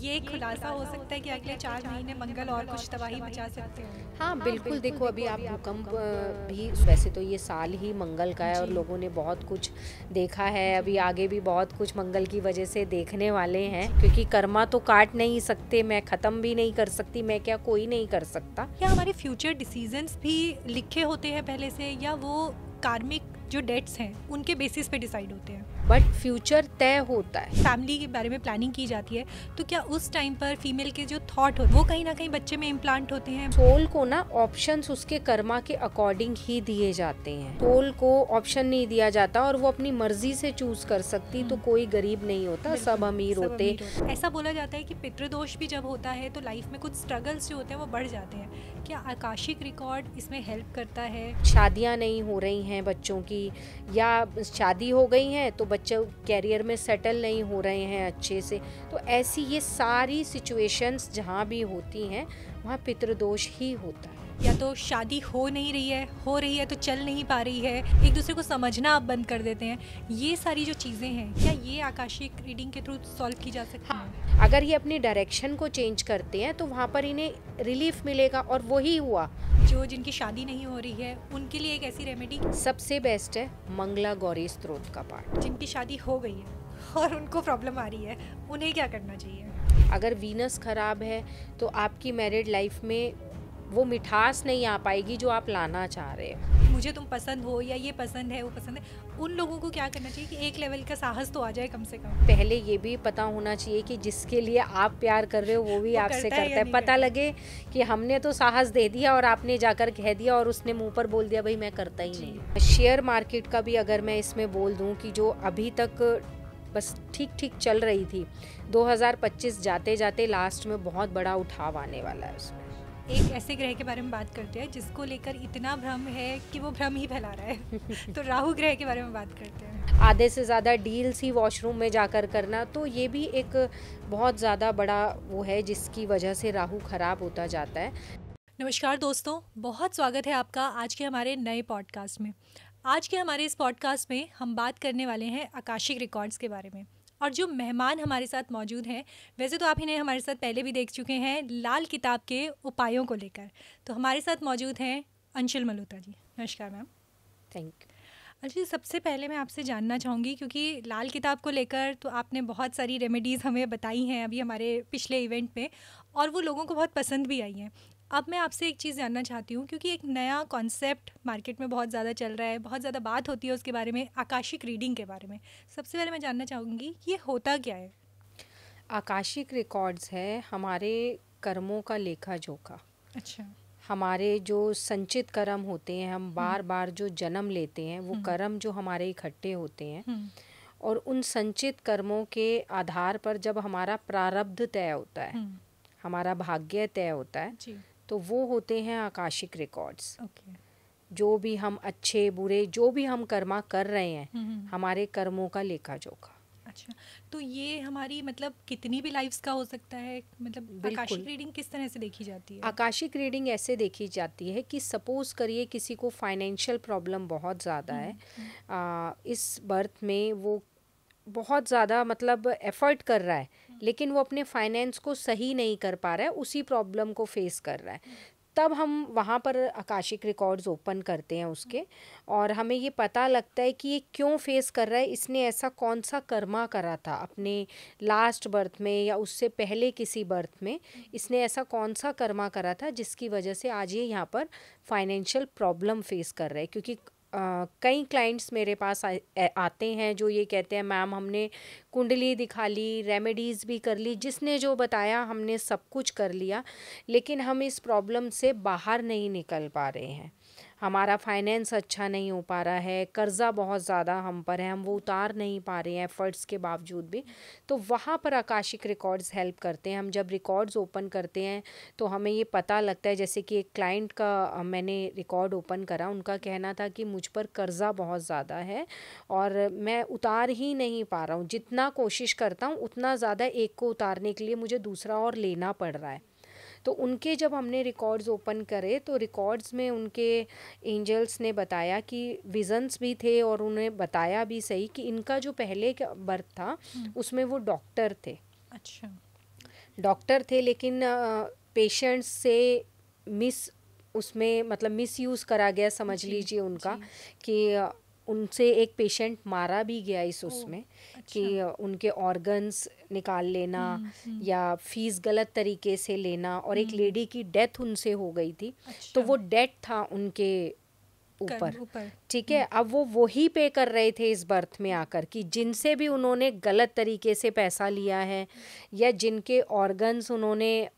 ये एक खुलासा हो सकता है कि अगले 4 महीने मंगल और कुछ तबाही मचा सकते हैं। हाँ बिल्कुल, देखो अभी आप भूकंप भी, वैसे तो ये साल ही मंगल का है और जी। लोगों ने बहुत कुछ देखा है, अभी आगे भी बहुत कुछ मंगल की वजह से देखने वाले हैं, जी। क्योंकि कर्मा तो काट नहीं सकते, मैं ख़त्म भी नहीं कर सकती, मैं क्या, कोई नहीं कर सकता। क्या हमारे फ्यूचर डिसीजंस भी लिखे होते हैं पहले से, या वो कार्मिक जो डेट्स हैं उनके बेसिस पे डिसाइड होते हैं? बट फ्यूचर तय होता है। फैमिली के बारे में प्लानिंग की जाती है, तो क्या उस टाइम पर फीमेल के जो थॉट होते हैं वो कहीं ना कहीं बच्चे में इम्प्लांट होते हैं? सोल को ना ऑप्शंस उसके कर्मा के अकॉर्डिंग ही दिए जाते हैं, सोल को ऑप्शन नहीं दिया जाता और वो अपनी मर्जी से चूज कर सकती, तो कोई गरीब नहीं होता, सब अमीर होते। ऐसा बोला जाता है कि पितृदोष भी जब होता है तो लाइफ में कुछ स्ट्रगल्स जो होते हैं वो बढ़ जाते हैं। क्या आकाशिक रिकॉर्ड इसमें हेल्प करता है? शादियां नहीं हो रही हैं बच्चों की, या शादी हो गई हैं तो बच्चे कैरियर में सेटल नहीं हो रहे हैं अच्छे से, तो ऐसी ये सारी सिचुएशंस जहाँ भी होती हैं वहाँ पितृदोष ही होता है। या तो शादी हो नहीं रही है, हो रही है तो चल नहीं पा रही है, एक दूसरे को समझना आप बंद कर देते हैं, ये सारी जो चीज़ें हैं क्या ये आकाशिक रीडिंग के थ्रू सॉल्व की जा सकती हैं? अगर ये अपनी डायरेक्शन को चेंज करते हैं तो वहाँ पर इन्हें रिलीफ मिलेगा, और वही हुआ। जो जिनकी शादी नहीं हो रही है उनके लिए एक ऐसी रेमेडी सबसे बेस्ट है मंगला गौरी स्त्रोत का पाठ। जिनकी शादी हो गई है और उनको प्रॉब्लम आ रही है, उन्हें क्या करना चाहिए? अगर वीनस खराब है तो आपकी मैरिड लाइफ में वो मिठास नहीं आ पाएगी जो आप लाना चाह रहे हो। मुझे तुम पसंद हो या ये पसंद है वो पसंद है, उन लोगों को क्या करना चाहिए कि एक लेवल का साहस तो आ जाए कम से कम? पहले ये भी पता होना चाहिए कि जिसके लिए आप प्यार कर रहे हो वो भी आपसे करता है, पता लगे कि हमने तो साहस दे दिया और आपने जाकर कह दिया और उसने मुंह पर बोल दिया भाई मैं करता ही नहीं। शेयर मार्केट का भी अगर मैं इसमें बोल दूं कि जो अभी तक बस ठीक ठीक चल रही थी, 2025 जाते जाते लास्ट में बहुत बड़ा उठाव आने वाला है उसमें। एक ऐसे ग्रह के बारे में बात करते हैं जिसको लेकर इतना भ्रम है कि वो भ्रम ही फैला रहा है तो राहु ग्रह के बारे में बात करते हैं। आधे से ज़्यादा डील्स ही वॉशरूम में जाकर करना, तो ये भी एक बहुत ज़्यादा बड़ा वो है जिसकी वजह से राहु खराब होता जाता है। नमस्कार दोस्तों, बहुत स्वागत है आपका आज के हमारे नए पॉडकास्ट में। आज के हमारे इस पॉडकास्ट में हम बात करने वाले हैं आकाशिक रिकॉर्ड्स के बारे में, और जो मेहमान हमारे साथ मौजूद हैं, वैसे तो आप इन्हें हमारे साथ पहले भी देख चुके हैं लाल किताब के उपायों को लेकर। तो हमारे साथ मौजूद हैं अंशुल मल्होत्रा जी। नमस्कार मैम। Thank you. अच्छा, सबसे पहले मैं आपसे जानना चाहूँगी, क्योंकि लाल किताब को लेकर तो आपने बहुत सारी रेमेडीज़ हमें बताई हैं अभी हमारे पिछले इवेंट में, और वो लोगों को बहुत पसंद भी आई हैं। अब मैं आपसे एक चीज़ जानना चाहती हूँ, क्योंकि एक नया कॉन्सेप्ट मार्केट में बहुत ज़्यादा चल रहा है, बहुत ज़्यादा बात होती है उसके बारे में, आकाशिक रीडिंग के बारे में। सबसे पहले मैं जानना चाहूँगी ये होता क्या है? आकाशिक रिकॉर्ड्स है हमारे कर्मों का लेखा जोखा। अच्छा। हमारे जो संचित कर्म होते हैं, हम बार बार जो जन्म लेते हैं, वो कर्म जो हमारे इकट्ठे होते हैं, और उन संचित कर्मों के आधार पर जब हमारा प्रारब्ध तय होता है, हमारा भाग्य तय होता है जी। तो वो होते हैं आकाशिक रिकॉर्ड्स। ओके। जो भी हम अच्छे बुरे जो भी हम कर्मा कर रहे हैं, हमारे कर्मों का लेखा जोखा। अच्छा, तो ये हमारी मतलब कितनी भी लाइफ्स का हो सकता है? मतलब आकाशिक रीडिंग किस तरह से देखी जाती है? आकाशिक रीडिंग ऐसे देखी जाती है कि सपोज करिए किसी को फाइनेंशियल प्रॉब्लम बहुत ज़्यादा है, इस बर्थ में वो बहुत ज़्यादा मतलब एफर्ट कर रहा है, लेकिन वो अपने फाइनेंस को सही नहीं कर पा रहा है, उसी प्रॉब्लम को फेस कर रहा है, तब हम वहाँ पर आकाशिक रिकॉर्ड्स ओपन करते हैं उसके, और हमें ये पता लगता है कि ये क्यों फेस कर रहा है, इसने ऐसा कौन सा कर्मा करा था अपने लास्ट बर्थ में या उससे पहले किसी बर्थ में, इसने ऐसा कौन सा कर्मा करा था जिसकी वजह से आज ये यहाँ पर फाइनेंशियल प्रॉब्लम फेस कर रहे हैं। क्योंकि कई क्लाइंट्स मेरे पास आते हैं जो ये कहते हैं मैम हमने कुंडली दिखा ली, रेमेडीज़ भी कर ली, जिसने जो बताया हमने सब कुछ कर लिया, लेकिन हम इस प्रॉब्लम से बाहर नहीं निकल पा रहे हैं, हमारा फाइनेंस अच्छा नहीं हो पा रहा है, कर्ज़ा बहुत ज़्यादा हम पर है, हम वो उतार नहीं पा रहे हैं एफ़र्ट्स के बावजूद भी। तो वहाँ पर आकाशिक रिकॉर्ड्स हेल्प करते हैं। हम जब रिकॉर्ड्स ओपन करते हैं तो हमें ये पता लगता है, जैसे कि एक क्लाइंट का मैंने रिकॉर्ड ओपन करा, उनका कहना था कि मुझ पर कर्ज़ा बहुत ज़्यादा है और मैं उतार ही नहीं पा रहा हूँ, जितना कोशिश करता हूँ उतना ज़्यादा एक को उतारने के लिए मुझे दूसरा और लेना पड़ रहा है। तो उनके जब हमने रिकॉर्ड्स ओपन करे तो रिकॉर्ड्स में उनके एंजल्स ने बताया कि विजन्स भी थे, और उन्हें बताया भी सही कि इनका जो पहले का बर्थ था उसमें वो डॉक्टर थे। अच्छा। डॉक्टर थे लेकिन पेशेंट्स से उसमें मतलब मिस यूज़ करा गया, समझ लीजिए उनका, कि उनसे एक पेशेंट मारा भी गया इस उसमें। कि उनके ऑर्गन्स निकाल लेना या फीस गलत तरीके से लेना, और एक लेडी की डेथ उनसे हो गई थी। तो वो डेथ था उनके ऊपर, ठीक है। अब वो वही पे कर रहे थे इस बर्थ में आकर, कि जिनसे भी उन्होंने गलत तरीके से पैसा लिया है या जिनके ऑर्गन्स उन्होंने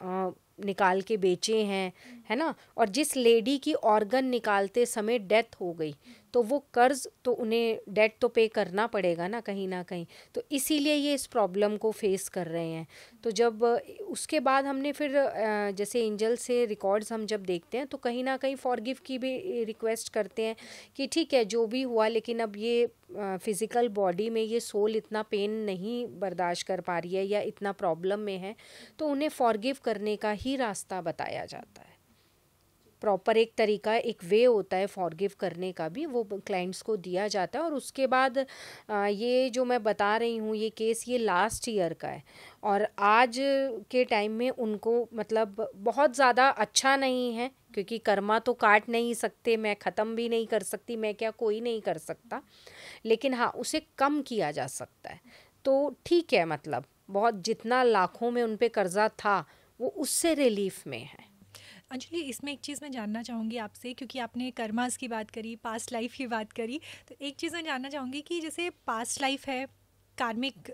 निकाल के बेचे हैं, है ना, और जिस लेडी की ऑर्गन निकालते समय डेथ हो गई, तो वो कर्ज तो उन्हें डेट तो पे करना पड़ेगा ना कहीं, तो इसीलिए ये इस प्रॉब्लम को फेस कर रहे हैं। तो जब उसके बाद हमने फिर जैसे एंजल से रिकॉर्ड्स हम जब देखते हैं तो कहीं ना कहीं फॉरगिव की भी रिक्वेस्ट करते हैं कि ठीक है जो भी हुआ, लेकिन अब ये फिज़िकल बॉडी में ये सोल इतना पेन नहीं बर्दाश्त कर पा रही है या इतना प्रॉब्लम में है, तो उन्हें फॉरगिव करने का ही रास्ता बताया जाता है। प्रॉपर एक तरीका, एक वे होता है फॉरगिव करने का भी, वो क्लाइंट्स को दिया जाता है। और उसके बाद ये जो मैं बता रही हूँ ये केस ये लास्ट ईयर का है, और आज के टाइम में उनको मतलब बहुत ज़्यादा अच्छा नहीं है, क्योंकि कर्मा तो काट नहीं सकते, मैं ख़त्म भी नहीं कर सकती, मैं क्या कोई नहीं कर सकता, लेकिन हाँ उसे कम किया जा सकता है। तो ठीक है, मतलब बहुत जितना लाखों में उन पे कर्जा था वो उससे रिलीफ में है। अंजलि, इसमें एक चीज़ मैं जानना चाहूँगी आपसे, क्योंकि आपने कर्मास की बात करी, पास्ट लाइफ की बात करी, तो एक चीज़ मैं जानना चाहूँगी कि जैसे पास्ट लाइफ है, कार्मिक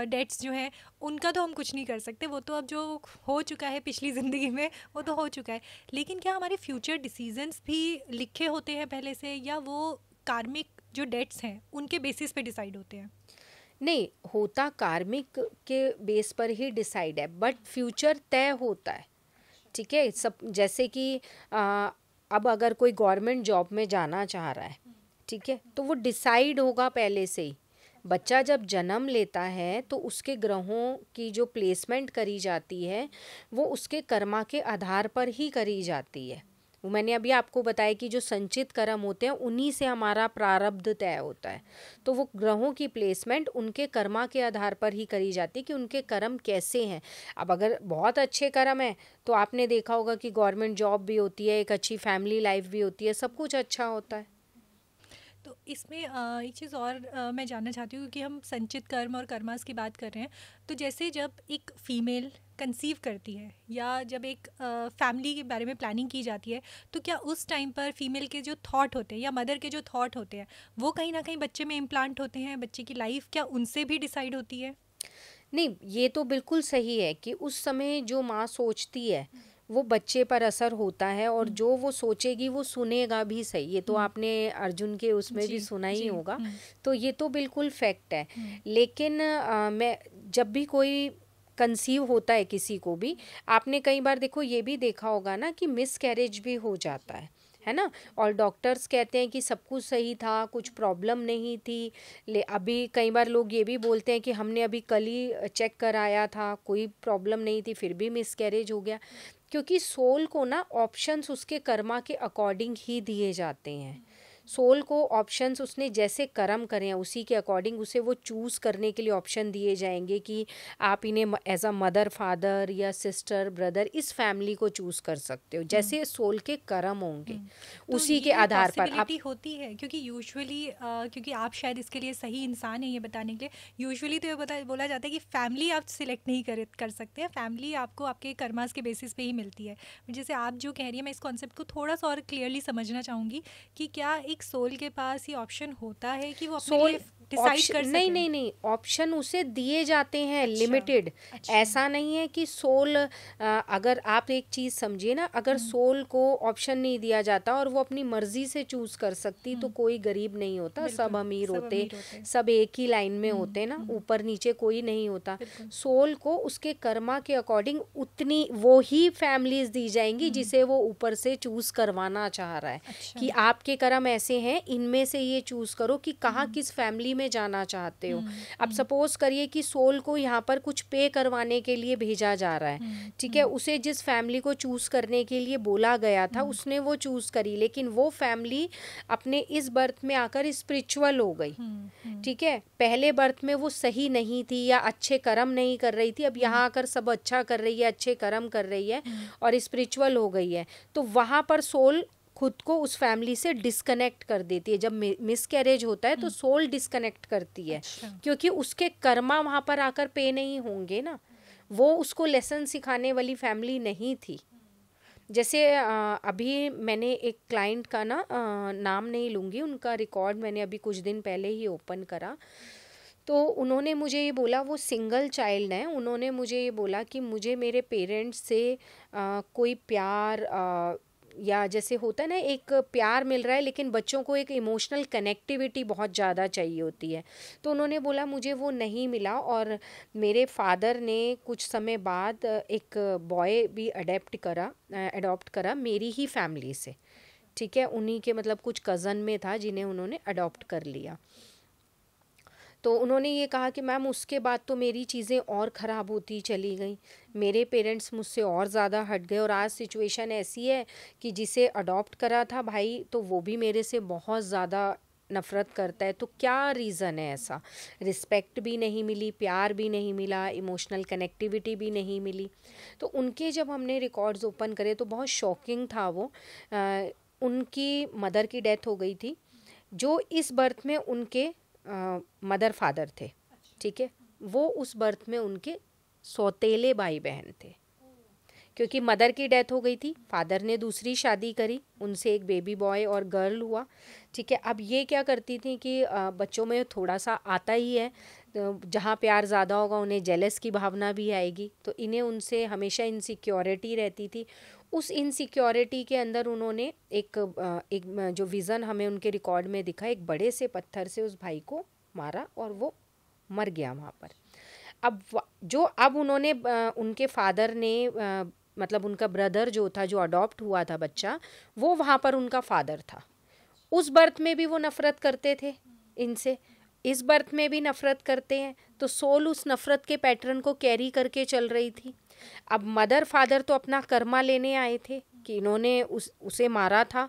डेट्स जो हैं उनका तो हम कुछ नहीं कर सकते, वो तो अब जो हो चुका है पिछली ज़िंदगी में वो तो हो चुका है, लेकिन क्या हमारे फ्यूचर डिसीजंस भी लिखे होते हैं पहले से, या वो कार्मिक जो डेट्स हैं उनके बेसिस पे डिसाइड होते हैं? नहीं होता, कार्मिक के बेस पर ही डिसाइड है, बट फ्यूचर तय होता है, ठीक है। सब जैसे कि अब अगर कोई गवर्नमेंट जॉब में जाना चाह रहा है, ठीक है, तो वो डिसाइड होगा पहले से ही। बच्चा जब जन्म लेता है तो उसके ग्रहों की जो प्लेसमेंट करी जाती है वो उसके कर्मा के आधार पर ही करी जाती है। वो मैंने अभी आपको बताया कि जो संचित कर्म होते हैं उन्हीं से हमारा प्रारब्ध तय होता है। तो वो ग्रहों की प्लेसमेंट उनके कर्मा के आधार पर ही करी जाती है कि उनके कर्म कैसे हैं। अब अगर बहुत अच्छे कर्म हैं तो आपने देखा होगा कि गवर्नमेंट जॉब भी होती है, एक अच्छी फैमिली लाइफ भी होती है, सब कुछ अच्छा होता है। तो इसमें एक चीज़ और मैं जानना चाहती हूँ कि हम संचित कर्म और कर्मास की बात कर रहे हैं, तो जैसे जब एक फ़ीमेल कंसीव करती है या जब एक फैमिली के बारे में प्लानिंग की जाती है, तो क्या उस टाइम पर फीमेल के जो थॉट होते हैं या मदर के जो थॉट होते हैं वो कहीं ना कहीं बच्चे में इम्प्लांट होते हैं? बच्चे की लाइफ क्या उनसे भी डिसाइड होती है? नहीं, ये तो बिल्कुल सही है कि उस समय जो माँ सोचती है वो बच्चे पर असर होता है, और जो वो सोचेगी वो सुनेगा भी सही। ये तो आपने अर्जुन के उसमें भी सुना ही होगा, तो ये तो बिल्कुल फैक्ट है। लेकिन मैं जब भी कोई कंसीव होता है किसी को भी, आपने कई बार देखो ये भी देखा होगा ना कि मिस कैरेज भी हो जाता है ना, और डॉक्टर्स कहते हैं कि सब कुछ सही था, कुछ प्रॉब्लम नहीं थी। अभी कई बार लोग ये भी बोलते हैं कि हमने अभी कल ही चेक कराया था, कोई प्रॉब्लम नहीं थी, फिर भी मिस कैरेज हो गया। क्योंकि सोल को ना ऑप्शंस उसके कर्मा के अकॉर्डिंग ही दिए जाते हैं। सोल को ऑप्शंस उसने जैसे कर्म करें उसी के अकॉर्डिंग उसे वो चूज़ करने के लिए ऑप्शन दिए जाएंगे कि आप इन्हें एज अ मदर, फादर या सिस्टर, ब्रदर इस फैमिली को चूज़ कर सकते हो, जैसे सोल के कर्म होंगे उसी के आधार पर आप होती है। क्योंकि यूजुअली क्योंकि आप शायद इसके लिए सही इंसान हैं ये बताने के लिए, यूजुअली तो ये बोला जाता है कि फैमिली आप सिलेक्ट नहीं कर सकते हैं, फैमिली आपको आपके कर्मास के बेसिस पे ही मिलती है। जैसे आप जो कह रही है, मैं इस कॉन्सेप्ट को थोड़ा सा और क्लियरली समझना चाहूँगी कि क्या एक सोल के पास ये ऑप्शन होता है कि वो अपने लिए डिसाइड कर सके? नहीं, ऑप्शन उसे दिए जाते हैं लिमिटेड। ऐसा नहीं है कि सोल, अगर आप एक चीज़ समझिए ना, अगर सोल को ऑप्शन नहीं दिया जाता और वो अपनी मर्जी से चूज कर सकती तो कोई गरीब नहीं होता, सब अमीर होते, सब एक ही लाइन में होते ना, ऊपर नीचे कोई नहीं होता। सोल को उसके कर्मा के अकॉर्डिंग उतनी वो ही फैमिलीज दी जाएंगी जिसे वो ऊपर से चूज करवाना चाह रहा है कि आपके कर्म ऐसे हैं, इनमें से ये चूज करो कि कहाँ किस फैमिली में जाना चाहते हो। अब सपोज करिए कि सोल को यहाँ पर कुछ पे करवाने के लिए भेजा जा रहा है, ठीक है, उसे जिस फैमिली को चूज करने के लिए बोला गया था उसने वो चूज करी, लेकिन वो फैमिली अपने इस बर्थ में आकर स्पिरिचुअल हो गई, ठीक है, पहले बर्थ में वो सही नहीं थी या अच्छे कर्म नहीं कर रही थी, अब यहाँ आकर सब अच्छा कर रही है, अच्छे कर्म कर रही है और स्पिरिचुअल हो गई है, तो वहाँ पर सोल खुद को उस फैमिली से डिस्कनेक्ट कर देती है। जब मिसकैरेज होता है तो सोल डिस्कनेक्ट करती है, क्योंकि उसके कर्मा वहाँ पर आकर पे नहीं होंगे ना, वो उसको लेसन सिखाने वाली फैमिली नहीं थी। जैसे अभी मैंने एक क्लाइंट का ना नाम नहीं लूँगी, उनका रिकॉर्ड मैंने अभी कुछ दिन पहले ही ओपन करा, तो उन्होंने मुझे ये बोला, वो सिंगल चाइल्ड है, उन्होंने मुझे ये बोला कि मुझे मेरे पेरेंट्स से कोई प्यार या जैसे होता है ना, एक प्यार मिल रहा है लेकिन बच्चों को एक इमोशनल कनेक्टिविटी बहुत ज़्यादा चाहिए होती है, तो उन्होंने बोला मुझे वो नहीं मिला और मेरे फादर ने कुछ समय बाद एक बॉय भी अडॉप्ट करा मेरी ही फैमिली से, ठीक है, उन्हीं के मतलब कुछ कज़न में था जिन्हें उन्होंने अडॉप्ट कर लिया। तो उन्होंने ये कहा कि मैम उसके बाद तो मेरी चीज़ें और ख़राब होती चली गई, मेरे पेरेंट्स मुझसे और ज़्यादा हट गए और आज सिचुएशन ऐसी है कि जिसे अडॉप्ट करा था भाई तो वो भी मेरे से बहुत ज़्यादा नफ़रत करता है। तो क्या रीज़न है ऐसा? रिस्पेक्ट भी नहीं मिली, प्यार भी नहीं मिला, इमोशनल कनेक्टिविटी भी नहीं मिली। तो उनके जब हमने रिकॉर्ड्स ओपन करे तो बहुत शॉकिंग था वो। उनकी मदर की डेथ हो गई थी, जो इस बर्थ में उनके मदर फादर थे, ठीक है, वो उस बर्थ में उनके सौतेले भाई बहन थे, क्योंकि मदर की डेथ हो गई थी, फादर ने दूसरी शादी करी, उनसे एक बेबी बॉय और गर्ल हुआ, ठीक है। अब ये क्या करती थी कि बच्चों में थोड़ा सा आता ही है, तो जहाँ प्यार ज़्यादा होगा उन्हें जेलस की भावना भी आएगी, तो इन्हें उनसे हमेशा इनसिक्योरिटी रहती थी। उस इनसिक्योरिटी के अंदर उन्होंने एक जो विज़न हमें उनके रिकॉर्ड में दिखा, एक बड़े से पत्थर से उस भाई को मारा और वो मर गया वहाँ पर। अब उन्होंने उनके फादर ने मतलब उनका ब्रदर जो था, जो अडॉप्ट हुआ था बच्चा, वो वहाँ पर उनका फादर था। उस बर्थ में भी वो नफ़रत करते थे इनसे, इस बर्थ में भी नफ़रत करते हैं, तो सोल उस नफ़रत के पैटर्न को कैरी करके चल रही थी। अब मदर फादर तो अपना कर्मा लेने आए थे कि इन्होंने उसे मारा था,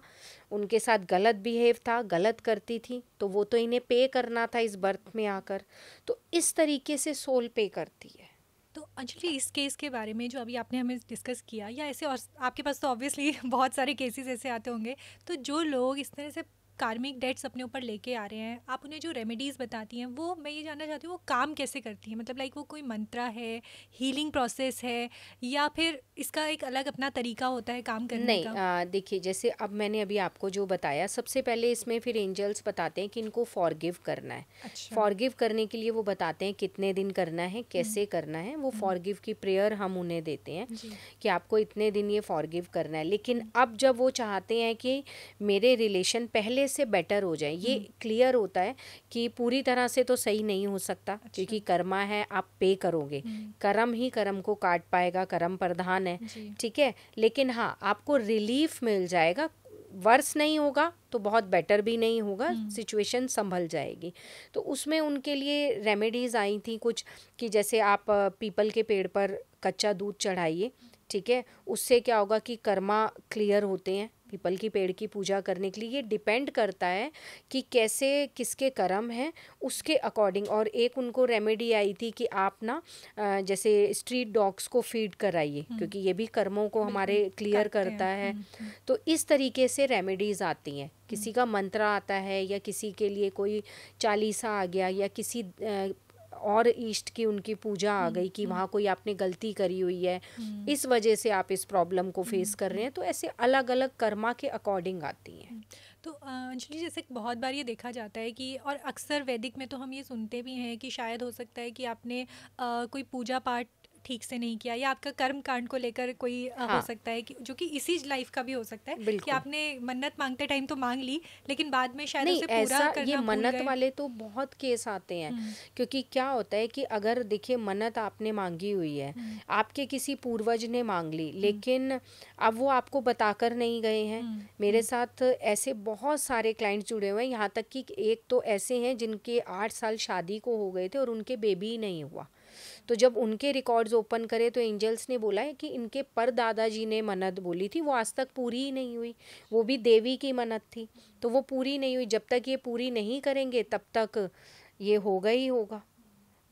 उनके साथ गलत बिहेव था, गलत करती थी, तो वो तो इन्हें पे करना था इस बर्थ में आकर। तो इस तरीके से सोल पे करती है। तो अंजलि, इस केस के बारे में जो अभी आपने हमें डिस्कस किया, या ऐसे और आपके पास तो ऑब्वियसली बहुत सारे केसेस ऐसे आते होंगे, तो जो लोग इस तरह से कार्मिक डेट्स अपने ऊपर लेके आ रहे हैं, आप उन्हें जो रेमेडीज़ बताती हैं वो मैं ये जानना चाहती हूँ वो काम कैसे करती हैं? मतलब लाइक वो कोई मंत्रा है, हीलिंग प्रोसेस है, या फिर इसका एक अलग अपना तरीका होता है काम करने का? नहीं, देखिए जैसे अब मैंने अभी आपको जो बताया, सबसे पहले इसमें फिर एंजल्स बताते हैं कि इनको फॉरगिव करना है। अच्छा। फॉरगिव करने के लिए वो बताते हैं कितने दिन करना है, कैसे करना है। वो फॉरगिव की प्रेयर हम उन्हें देते हैं कि आपको इतने दिन ये फॉरगिव करना है। लेकिन अब जब वो चाहते हैं कि मेरे रिलेशन पहले से बेटर हो जाए, ये क्लियर होता है कि पूरी तरह से तो सही नहीं हो सकता, क्योंकि कर्मा है, आप पे करोगे, कर्म ही कर्म को काट पाएगा, कर्म प्रधान है, ठीक है। लेकिन हाँ, आपको रिलीफ मिल जाएगा, वर्स नहीं होगा तो बहुत बेटर भी नहीं होगा, सिचुएशन संभल जाएगी। तो उसमें उनके लिए रेमेडीज़ आई थी कुछ, कि जैसे आप पीपल के पेड़ पर कच्चा दूध चढ़ाइए, ठीक है, उससे क्या होगा कि कर्मा क्लियर होते हैं। पीपल की पेड़ की पूजा करने के लिए ये डिपेंड करता है कि कैसे किसके कर्म हैं उसके अकॉर्डिंग। और एक उनको रेमेडी आई थी कि आप ना जैसे स्ट्रीट डॉग्स को फीड कराइए, क्योंकि ये भी कर्मों को हमारे क्लियर करता है। तो इस तरीके से रेमेडीज़ आती हैं। किसी का मंत्र आता है, या किसी के लिए कोई चालीसा आ गया, या किसी और ईष्ट की उनकी पूजा आ गई कि वहाँ कोई आपने गलती करी हुई है, इस वजह से आप इस प्रॉब्लम को फेस कर रहे हैं। तो ऐसे अलग अलग कर्मा के अकॉर्डिंग आती हैं। तो अंजलि, जैसे बहुत बार ये देखा जाता है कि, और अक्सर वैदिक में तो हम ये सुनते भी हैं कि शायद हो सकता है कि आपने कोई पूजा पाठ ठीक से नहीं किया, या आपका कर्म कांड को लेकर कोई हो हाँ सकता है कि जो कि इसी लाइफ का भी हो सकता है कि बिल्कुल। आपने मन्नत मांगते टाइम तो मांग ली, लेकिन बाद में शायद नहीं, उसे पूरा ऐसा ये करना भूल मन्नत गए। वाले तो बहुत केस आते हैं। हम्म। क्योंकि क्या होता है कि अगर देखिए मन्नत आपने मांगी हुई है, हम्म। आपके किसी पूर्वज ने मांग ली, हम्म। लेकिन अब वो आपको बताकर नहीं गए हैं। हम्म। मेरे साथ ऐसे बहुत सारे क्लाइंट्स जुड़े हुए हैं, यहाँ तक कि एक तो ऐसे हैं जिनके 8 साल शादी को हो गए थे और उनके बेबी ही नहीं हुआ। तो जब उनके रिकॉर्ड्स ओपन करे तो एंजल्स ने बोला है कि इनके परदादाजी ने मन्नत बोली थी, वो आज तक पूरी ही नहीं हुई। वो भी देवी की मन्नत थी, तो वो पूरी नहीं हुई। जब तक ये पूरी नहीं करेंगे तब तक ये होगा ही होगा।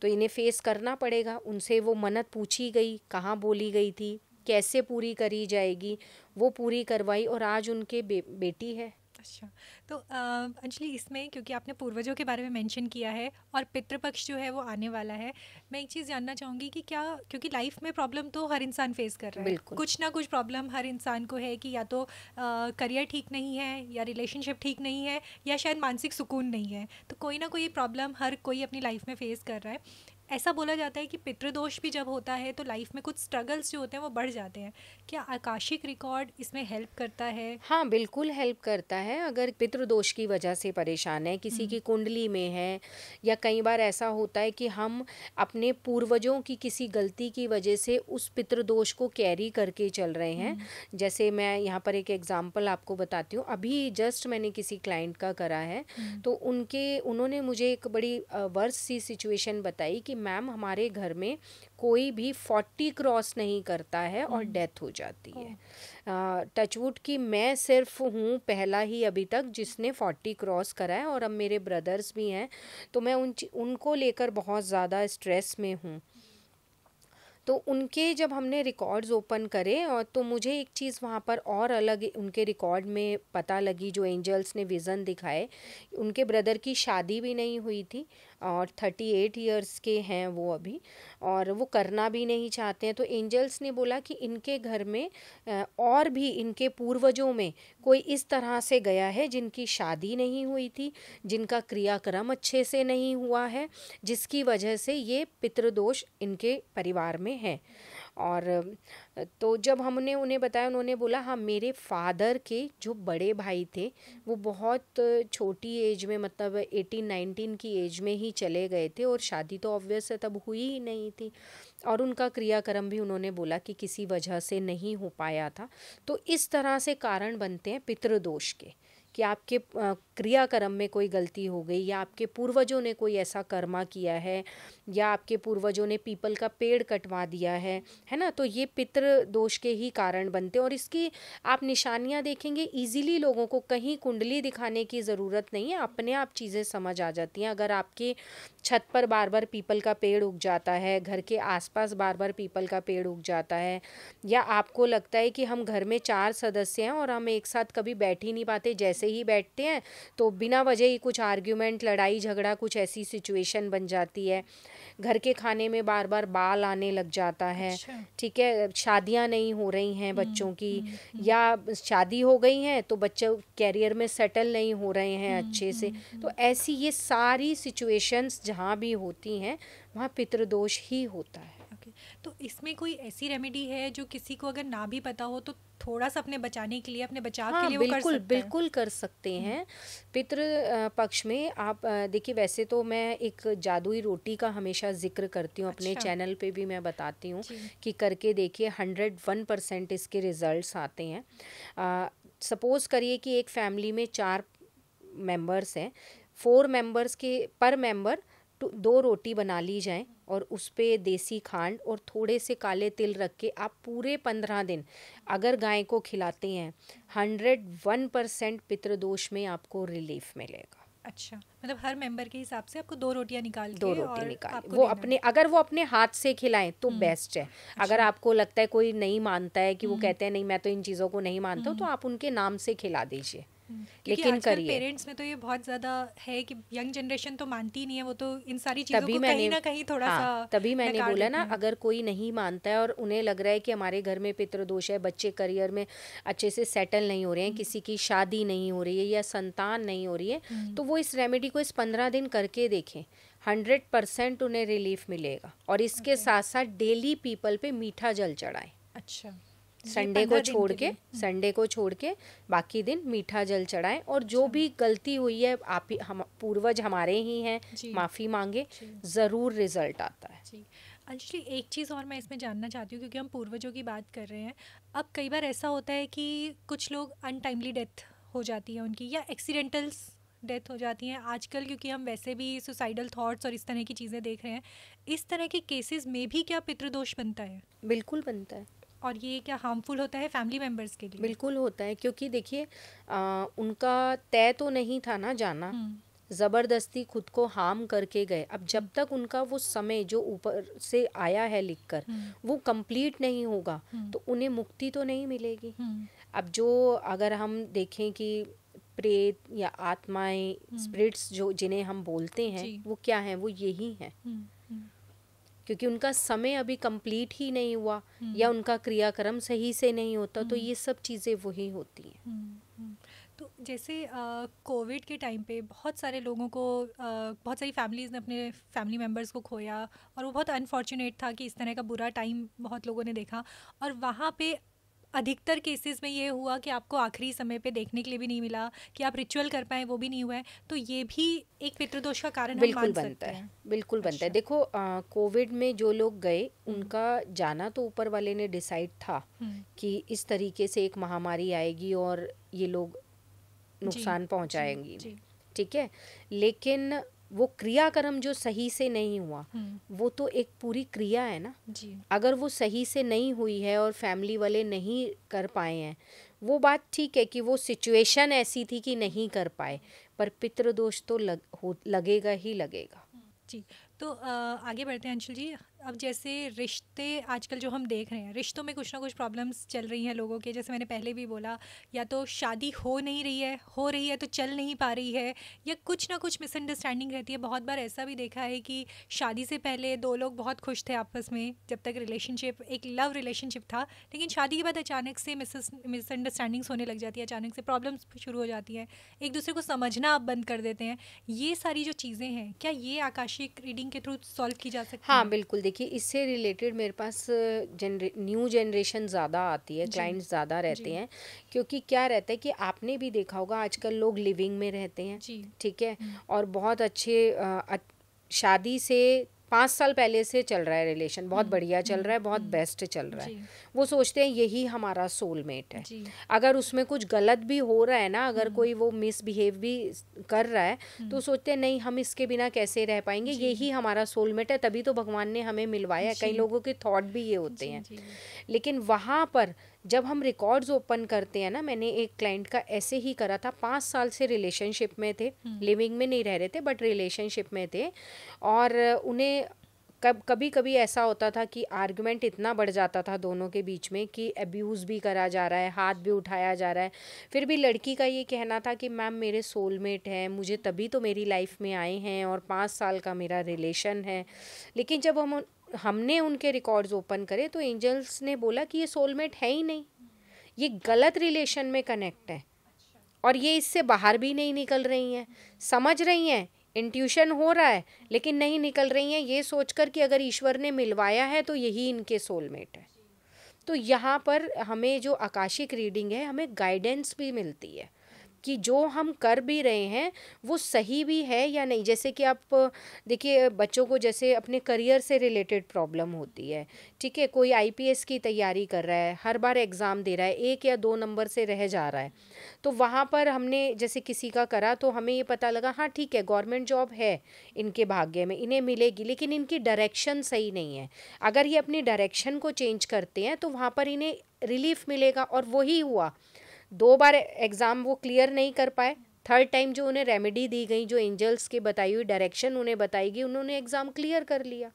तो इन्हें फेस करना पड़ेगा। उनसे वो मन्नत पूछी गई, कहाँ बोली गई थी, कैसे पूरी करी जाएगी, वो पूरी करवाई और आज उनके बेटी है। अच्छा, तो अंजलि, इसमें क्योंकि आपने पूर्वजों के बारे में मेंशन किया है और पितृपक्ष जो है वो आने वाला है, मैं एक चीज़ जानना चाहूँगी कि क्या, क्योंकि लाइफ में प्रॉब्लम तो हर इंसान फेस कर रहा है, बिल्कुल। कुछ ना कुछ प्रॉब्लम हर इंसान को है कि या तो करियर ठीक नहीं है, या रिलेशनशिप ठीक नहीं है, या शायद मानसिक सुकून नहीं है, तो कोई ना कोई प्रॉब्लम हर कोई अपनी लाइफ में फेस कर रहा है। ऐसा बोला जाता है कि पितृदोष भी जब होता है तो लाइफ में कुछ स्ट्रगल्स जो होते हैं वो बढ़ जाते हैं। क्या आकाशिक रिकॉर्ड इसमें हेल्प करता है? हाँ बिल्कुल हेल्प करता है। अगर पितृदोष की वजह से परेशान है, किसी हम्म। की कुंडली में है, या कई बार ऐसा होता है कि हम अपने पूर्वजों की किसी गलती की वजह से उस पितृदोष को कैरी करके चल रहे हैं। जैसे मैं यहाँ पर एक एग्जांपल आपको बताती हूँ। अभी जस्ट मैंने किसी क्लाइंट का करा है, तो उन्होंने मुझे एक बड़ी वर्स सी सिचुएशन बताई कि मैम हमारे घर में कोई भी 40 क्रॉस नहीं करता है और डेथ हो जाती है। टचवुड की मैं सिर्फ हूँ पहला ही अभी तक जिसने 40 क्रॉस करा है, और अब मेरे ब्रदर्स भी हैं, तो मैं उनको लेकर बहुत ज़्यादा स्ट्रेस में हूँ। तो उनके जब हमने रिकॉर्ड्स ओपन करे, और तो मुझे एक चीज़ वहाँ पर और अलग उनके रिकॉर्ड में पता लगी, जो एंजल्स ने विज़न दिखाए। उनके ब्रदर की शादी भी नहीं हुई थी और 38 इयर्स के हैं वो अभी, और वो करना भी नहीं चाहते हैं। तो एंजल्स ने बोला कि इनके घर में और भी इनके पूर्वजों में कोई इस तरह से गया है जिनकी शादी नहीं हुई थी, जिनका क्रियाक्रम अच्छे से नहीं हुआ है, जिसकी वजह से ये पितृदोष इनके परिवार में है। और तो जब हमने उन्हें बताया, उन्होंने बोला हाँ, मेरे फादर के जो बड़े भाई थे वो बहुत छोटी एज में, मतलब 18-19 की एज में ही चले गए थे, और शादी तो ऑब्वियस है तब हुई ही नहीं थी, और उनका क्रियाक्रम भी उन्होंने बोला कि किसी वजह से नहीं हो पाया था। तो इस तरह से कारण बनते हैं पितृदोष के, कि आपके क्रियाक्रम में कोई गलती हो गई, या आपके पूर्वजों ने कोई ऐसा कर्मा किया है, या आपके पूर्वजों ने पीपल का पेड़ कटवा दिया है ना। तो ये पितृ दोष के ही कारण बनते हैं। और इसकी आप निशानियां देखेंगे इजीली, लोगों को कहीं कुंडली दिखाने की ज़रूरत नहीं है, अपने आप चीज़ें समझ आ जाती हैं। अगर आपके छत पर बार बार पीपल का पेड़ उग जाता है, घर के आसपास बार बार पीपल का पेड़ उग जाता है, या आपको लगता है कि हम घर में 4 सदस्य हैं और हम एक साथ कभी बैठ ही नहीं पाते, जैसे ही बैठते हैं तो बिना वजह ही कुछ आर्ग्यूमेंट, लड़ाई झगड़ा, कुछ ऐसी सिचुएशन बन जाती है। घर के खाने में बार बार बाल आने लग जाता है। अच्छा। ठीक है, शादियां नहीं हो रही हैं बच्चों की, या शादी हो गई हैं तो बच्चे कैरियर में सेटल नहीं हो रहे हैं अच्छे से। तो ऐसी ये सारी सिचुएशंस जहाँ भी होती हैं वहाँ पितृदोष ही होता है। ओके, तो इसमें कोई ऐसी रेमेडी है जो किसी को अगर ना भी पता हो तो थोड़ा सा अपने बचाने के लिए, अपने बचाव के लिए वो कर सकता है? बिल्कुल कर सकते हैं। पितृ पक्ष में आप देखिए, वैसे तो मैं एक जादुई रोटी का हमेशा जिक्र करती हूँ, अपने अच्छा। चैनल पे भी मैं बताती हूँ जी। कि करके देखिए, 101% इसके रिजल्ट्स आते हैं। सपोज़ करिए कि एक फैमिली में 4 मेंबर्स हैं, 4 मेंबर्स के पर मेंबर 2 रोटी बना ली जाए, और उस पे देसी खांड और थोड़े से काले तिल रख के आप पूरे 15 दिन अगर गाय को खिलाते हैं, 101% पितृदोष में आपको रिलीफ मिलेगा। अच्छा, मतलब हर मेंबर के हिसाब से आपको 2 रोटियां निकाल के 2 रोटी और निकाल, आपको वो देना अपने, अगर वो अपने हाथ से खिलाएं तो बेस्ट है। अगर आपको लगता है कोई नहीं मानता है, कि वो कहते हैं नहीं मैं तो इन चीज़ों को नहीं मानता हूँ, तो आप उनके नाम से खिला दीजिए। क्योंकि लेकिन आजकल करिए। पेरेंट्स में तो ये बहुत ज़्यादा है कि यंग जनरेशन तो मानती ही नहीं है, वो तो इन सारी चीज़ों तभी को कहीं मैंने ना कहीं थोड़ा हाँ सा तभी मैंने नकार बोला देते ना, हैं। अगर कोई नहीं मानता है और उन्हें लग रहा है कि हमारे घर में पितृदोष है, बच्चे करियर में अच्छे से सेटल नहीं हो रहे हैं, किसी की शादी नहीं हो रही है, या संतान नहीं हो रही है, तो वो इस रेमेडी को इस 15 दिन करके देखें। 100% उन्हें रिलीफ मिलेगा। और इसके साथ साथ डेली पीपल पे मीठा जल चढ़ाएं। अच्छा, संडे को छोड़ के, संडे को छोड़ के बाकी दिन मीठा जल चढ़ाएं। और जो भी गलती हुई है, आप हम पूर्वज हमारे ही हैं, माफ़ी मांगे, ज़रूर रिजल्ट आता है। जी अंजलि, एक चीज़ और मैं इसमें जानना चाहती हूँ, क्योंकि हम पूर्वजों की बात कर रहे हैं। अब कई बार ऐसा होता है कि कुछ लोग अनटाइमली डेथ हो जाती है उनकी, या एक्सीडेंटल्स डेथ हो जाती हैं आजकल, क्योंकि हम वैसे भी सुसाइडल थॉट्स और इस तरह की चीज़ें देख रहे हैं। इस तरह के केसेस में भी क्या पितृदोष बनता है? बिल्कुल बनता है। और ये क्या हार्मफुल होता है फैमिली मेम्बर्स के लिए? बिल्कुल होता है, क्योंकि देखिए उनका तय तो नहीं था ना जाना, ज़बरदस्ती खुद को हार्म करके गए। अब जब तक उनका वो समय जो ऊपर से आया है लिखकर वो कंप्लीट नहीं होगा तो उन्हें मुक्ति तो नहीं मिलेगी। अब जो अगर हम देखें कि प्रेत या आत्माएं, स्पिरिट्स जो जिन्हें हम बोलते हैं, वो क्या हैं? वो यही हैं, क्योंकि उनका समय अभी कंप्लीट ही नहीं हुआ या उनका क्रियाक्रम सही से नहीं होता, तो ये सब चीज़ें वही होती हैं। तो जैसे कोविड के टाइम पे बहुत सारे लोगों को, बहुत सारी फैमिलीज़ ने अपने फैमिली मेम्बर्स को खोया, और वो बहुत अनफॉर्चुनेट था कि इस तरह का बुरा टाइम बहुत लोगों ने देखा। और वहाँ पे अधिकतर केसेस में ये हुआ कि आपको आखिरी समय पे देखने के लिए भी नहीं मिला, कि आप रिचुअल कर पाएँ वो भी नहीं हुआ है। तो ये भी एक पितृदोष का कारण हम मान सकते हैं। बिल्कुल बनता है। देखो कोविड में जो लोग गए उनका जाना तो ऊपर वाले ने डिसाइड था कि इस तरीके से एक महामारी आएगी और ये लोग नुकसान पहुंचाएंगी, ठीक है। लेकिन वो क्रियाक्रम जो सही से नहीं हुआ, वो तो एक पूरी क्रिया है ना जी। अगर वो सही से नहीं हुई है और फैमिली वाले नहीं कर पाए हैं, वो बात ठीक है कि वो सिचुएशन ऐसी थी कि नहीं कर पाए, पर पितृदोष तो लगेगा ही लगेगा जी। तो आगे बढ़ते हैं अंशुल जी। अब जैसे रिश्ते आजकल जो हम देख रहे हैं, रिश्तों में कुछ ना कुछ प्रॉब्लम्स चल रही हैं लोगों के। जैसे मैंने पहले भी बोला, या तो शादी हो नहीं रही है, हो रही है तो चल नहीं पा रही है, या कुछ ना कुछ मिसअंडरस्टैंडिंग रहती है। बहुत बार ऐसा भी देखा है कि शादी से पहले दो लोग बहुत खुश थे आपस में, जब तक रिलेशनशिप एक लव रिलेशनशिप था, लेकिन शादी के बाद अचानक से मिसअंडरस्टैंडिंग्स होने लग जाती है, अचानक से प्रॉब्लम्स शुरू हो जाती हैं, एक दूसरे को समझना आप बंद कर देते हैं। ये सारी जो चीज़ें हैं, क्या ये आकाशिक रीडिंग के थ्रू सॉल्व की जा सकती है? हाँ बिल्कुल। देखिए, इससे रिलेटेड मेरे पास न्यू जनरेशन ज़्यादा आती है, क्लाइंट्स ज़्यादा रहते हैं, क्योंकि क्या रहता है कि आपने भी देखा होगा आजकल लोग लिविंग में रहते हैं, ठीक है, और बहुत अच्छे शादी से 5 साल पहले से चल रहा है रिलेशन, बहुत बढ़िया चल रहा है, बहुत बेस्ट चल रहा है। वो सोचते हैं यही हमारा सोलमेट है। अगर उसमें कुछ गलत भी हो रहा है ना, अगर कोई वो मिसबिहेव भी कर रहा है, तो सोचते हैं नहीं, हम इसके बिना कैसे रह पाएंगे, यही हमारा सोलमेट है, तभी तो भगवान ने हमें मिलवाया है। कई लोगों के थॉट भी ये होते हैं। लेकिन वहाँ पर जब हम रिकॉर्ड्स ओपन करते हैं ना, मैंने एक क्लाइंट का ऐसे ही करा था, 5 साल से रिलेशनशिप में थे, लिविंग में नहीं रह रहे थे बट रिलेशनशिप में थे, और उन्हें कभी कभी ऐसा होता था कि आर्गुमेंट इतना बढ़ जाता था दोनों के बीच में कि अब्यूज़ भी करा जा रहा है, हाथ भी उठाया जा रहा है। फिर भी लड़की का ये कहना था कि मैम मेरे सोलमेट हैं, मुझे तभी तो मेरी लाइफ में आए हैं, और 5 साल का मेरा रिलेशन है। लेकिन जब हमने उनके रिकॉर्ड्स ओपन करे तो एंजल्स ने बोला कि ये सोलमेट है ही नहीं, ये गलत रिलेशन में कनेक्ट है, और ये इससे बाहर भी नहीं निकल रही हैं, समझ रही हैं, इंट्यूशन हो रहा है, लेकिन नहीं निकल रही हैं, ये सोचकर कि अगर ईश्वर ने मिलवाया है तो यही इनके सोलमेट है। तो यहाँ पर हमें जो आकाशिक रीडिंग है, हमें गाइडेंस भी मिलती है कि जो हम कर भी रहे हैं वो सही भी है या नहीं। जैसे कि आप देखिए, बच्चों को जैसे अपने करियर से रिलेटेड प्रॉब्लम होती है, ठीक है, कोई आईपीएस की तैयारी कर रहा है, हर बार एग्ज़ाम दे रहा है, 1 या 2 नंबर से रह जा रहा है, तो वहाँ पर हमने जैसे किसी का करा तो हमें ये पता लगा हाँ ठीक है, गवर्नमेंट जॉब है इनके भाग्य में, इन्हें मिलेगी, लेकिन इनकी डायरेक्शन सही नहीं है। अगर ये अपनी डायरेक्शन को चेंज करते हैं तो वहाँ पर इन्हें रिलीफ मिलेगा, और वही हुआ। 2 बार एग्ज़ाम वो क्लियर नहीं कर पाए, 3rd टाइम जो उन्हें रेमेडी दी गई, जो एंजल्स की बताई हुई डायरेक्शन उन्हें बताई गई, उन्होंने एग्ज़ाम क्लियर कर लिया।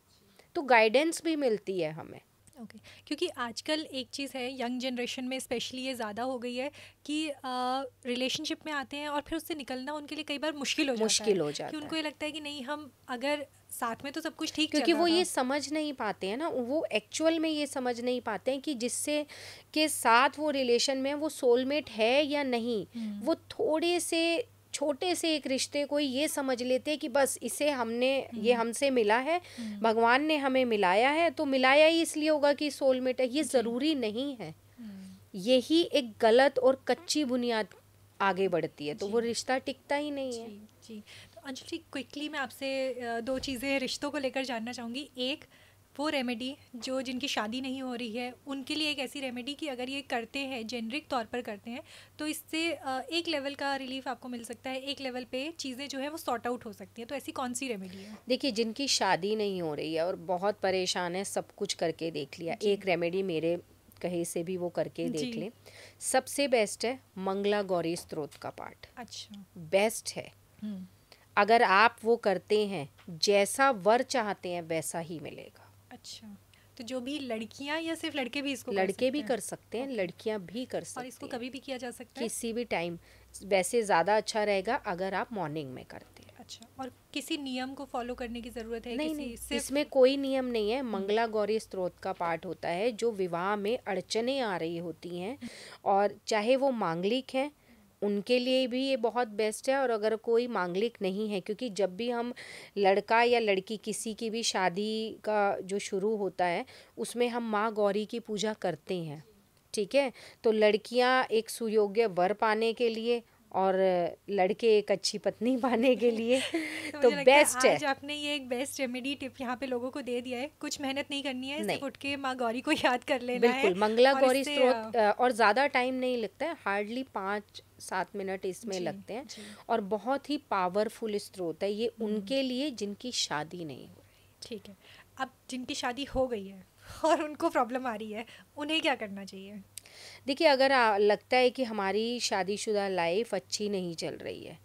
तो गाइडेंस भी मिलती है हमें। ओके क्योंकि आजकल एक चीज़ है, यंग जनरेशन में स्पेशली ये ज़्यादा हो गई है कि रिलेशनशिप में आते हैं और फिर उससे निकलना उनके लिए कई बार मुश्किल हो जाता है कि उनको ये लगता है कि नहीं, हम अगर साथ में तो सब कुछ ठीक, क्योंकि वो ये समझ नहीं पाते हैं ना, वो एक्चुअल में ये समझ नहीं पाते हैं कि जिससे के साथ वो रिलेशन में वो सोलमेट है या नहीं। वो थोड़े से छोटे से एक रिश्ते को ये समझ लेते हैं कि बस इसे हमने, ये हमसे मिला है, भगवान ने हमें मिलाया है, तो मिलाया ही इसलिए होगा कि सोलमेट है। ये ज़रूरी नहीं है। यही एक गलत और कच्ची बुनियाद आगे बढ़ती है, तो वो रिश्ता टिकता ही नहीं है। जी। तो अंजलि क्विकली मैं आपसे दो चीज़ें रिश्तों को लेकर जानना चाहूँगी। एक, वो रेमेडी जो जिनकी शादी नहीं हो रही है उनके लिए एक ऐसी रेमेडी कि अगर ये करते हैं, जेनरिक तौर पर करते हैं, तो इससे एक लेवल का रिलीफ आपको मिल सकता है, एक लेवल पे चीज़ें जो है वो सॉर्ट आउट हो सकती हैं। तो ऐसी कौन सी रेमेडी है? देखिए, जिनकी शादी नहीं हो रही है और बहुत परेशान है, सब कुछ करके देख लिया, एक रेमेडी मेरे कहीं से भी वो करके देख लें। सबसे बेस्ट है मंगला गौरी स्तोत्र का पाठ। अच्छा। बेस्ट है। अगर आप वो करते हैं, जैसा वर चाहते हैं वैसा ही मिलेगा। अच्छा, तो जो भी लड़कियां या सिर्फ लड़के भी इसको लड़के भी कर सकते हैं, लड़कियां भी कर सकते हैं, और इसको कभी भी किया जा सकता है? किसी भी टाइम। वैसे ज़्यादा अच्छा रहेगा अगर आप मॉर्निंग में करते हैं। अच्छा, और किसी नियम को फॉलो करने की ज़रूरत है? नहीं, इसमें कोई नियम नहीं है। मंगला गौरी स्तोत्र का पाठ होता है जो विवाह में अड़चने आ रही होती हैं, और चाहे वो मांगलिक हैं उनके लिए भी ये बहुत बेस्ट है, और अगर कोई मांगलिक नहीं है, क्योंकि जब भी हम लड़का या लड़की किसी की भी शादी का जो शुरू होता है उसमें हम माँ गौरी की पूजा करते हैं, ठीक है। तो लड़कियाँ एक सुयोग्य वर पाने के लिए और लड़के एक अच्छी पत्नी पाने के लिए तो बेस्ट है। आज आपने ये एक बेस्ट रेमेडी टिप यहाँ पे लोगों को दे दिया है। कुछ मेहनत नहीं करनी है, सिर्फ उठ के माँ गौरी को याद कर लेना है। बिल्कुल, मंगला गौरी स्तोत्र, और ज़्यादा टाइम नहीं लगता है, हार्डली 5-7 मिनट इसमें लगते हैं, और बहुत ही पावरफुल स्तोत्र है ये उनके लिए जिनकी शादी नहीं हो रही। ठीक है, अब जिनकी शादी हो गई है और उनको प्रॉब्लम आ रही है, उन्हें क्या करना चाहिए? देखिए, अगर लगता है कि हमारी शादीशुदा लाइफ अच्छी नहीं चल रही है,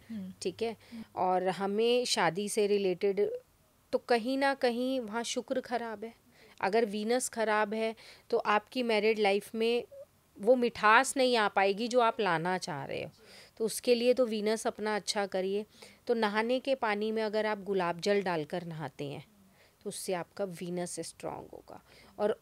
ठीक है, और हमें शादी से रिलेटेड, तो कहीं ना कहीं वहाँ शुक्र खराब है। अगर वीनस खराब है तो आपकी मैरिड लाइफ में वो मिठास नहीं आ पाएगी जो आप लाना चाह रहे हो। तो उसके लिए तो वीनस अपना अच्छा करिए। तो नहाने के पानी में अगर आप गुलाब जल डालकर नहाते हैं तो उससे आपका वीनस स्ट्रांग होगा।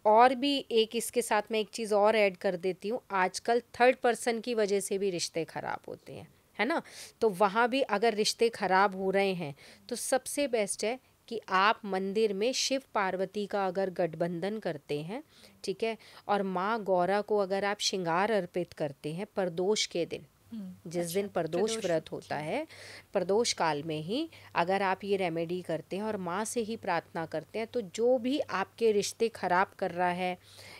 और भी एक इसके साथ मैं एक चीज़ और ऐड कर देती हूँ, आजकल थर्ड पर्सन की वजह से भी रिश्ते ख़राब होते हैं, है ना। तो वहाँ भी अगर रिश्ते ख़राब हो रहे हैं तो सबसे बेस्ट है कि आप मंदिर में शिव पार्वती का अगर गठबंधन करते हैं, ठीक है, और माँ गौरा को अगर आप श्रृंगार अर्पित करते हैं प्रदोष के दिन, जिस दिन प्रदोष व्रत होता है, प्रदोष काल में ही अगर आप ये रेमेडी करते हैं और माँ से ही प्रार्थना करते हैं, तो जो भी आपके रिश्ते ख़राब कर रहा है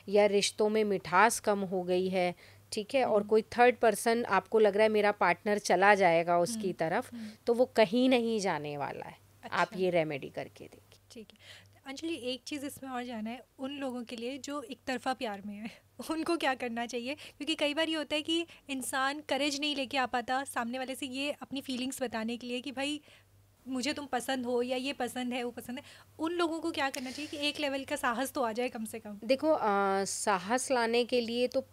या रिश्तों में मिठास कम हो गई है, ठीक है, और कोई थर्ड पर्सन आपको लग रहा है मेरा पार्टनर चला जाएगा उसकी तरफ, तो वो कहीं नहीं जाने वाला है। अच्छा। आप ये रेमेडी करके देखिए। ठीक है अंजलि, एक चीज़ इसमें और जाना है उन लोगों के लिए जो एक तरफा प्यार में है, उनको क्या करना चाहिए? क्योंकि कई बार ये होता है कि इंसान करेज नहीं लेके आ पाता सामने वाले से ये अपनी फीलिंग्स बताने के लिए कि भाई मुझे तुम पसंद हो या ये पसंद है वो पसंद है। उन लोगों को क्या करना चाहिए कि एक लेवल का साहस तो आ जाए कम से कम? देखो, साहस लाने के लिए तो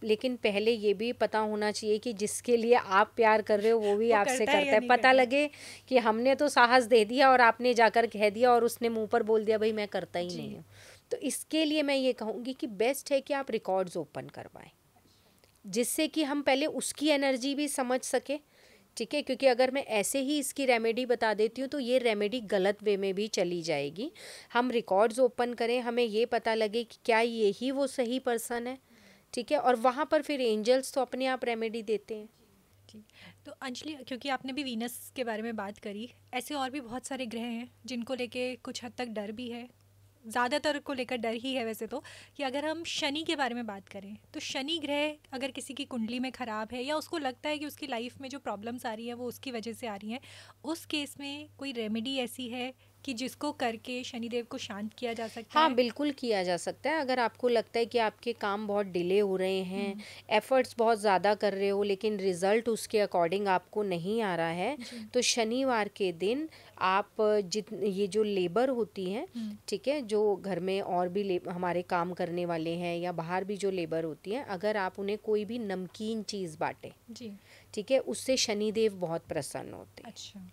लेकिन पहले ये भी पता होना चाहिए कि जिसके लिए आप प्यार कर रहे हो वो भी आपसे करता है। पता लगे कि हमने तो साहस दे दिया और आपने जाकर कह दिया और उसने मुंह पर बोल दिया भाई मैं करता ही नहीं हूँ। तो इसके लिए मैं ये कहूँगी कि बेस्ट है कि आप रिकॉर्ड्स ओपन करवाएं, जिससे कि हम पहले उसकी एनर्जी भी समझ सके, ठीक है। क्योंकि अगर मैं ऐसे ही इसकी रेमेडी बता देती हूँ तो ये रेमेडी गलत वे में भी चली जाएगी। हम रिकॉर्ड्स ओपन करें, हमें ये पता लगे कि क्या यही वो सही पर्सन है, ठीक है, और वहाँ पर फिर एंजल्स तो अपने आप रेमेडी देते हैं। ठीक, तो अंजलि क्योंकि आपने भी वीनस के बारे में बात करी, ऐसे और भी बहुत सारे ग्रह हैं जिनको लेके कुछ हद तक डर भी है, ज़्यादातर को लेकर डर ही है वैसे तो, कि अगर हम शनि के बारे में बात करें तो शनि ग्रह अगर किसी की कुंडली में ख़राब है या उसको लगता है कि उसकी लाइफ में जो प्रॉब्लम्स आ रही हैं वो उसकी वजह से आ रही हैं, उस केस में कोई रेमेडी ऐसी है कि जिसको करके शनिदेव को शांत किया जा सकता है? हाँ, बिल्कुल किया जा सकता है। अगर आपको लगता है कि आपके काम बहुत डिले हो रहे हैं, एफर्ट्स बहुत ज़्यादा कर रहे हो लेकिन रिज़ल्ट उसके अकॉर्डिंग आपको नहीं आ रहा है, तो शनिवार के दिन आप ये जो लेबर होती हैं, ठीक है, जो घर में और भी हमारे काम करने वाले हैं या बाहर भी जो लेबर होती हैं, अगर आप उन्हें कोई भी नमकीन चीज़ बांटें, ठीक है, उससे शनिदेव बहुत प्रसन्न होते हैं। अच्छा,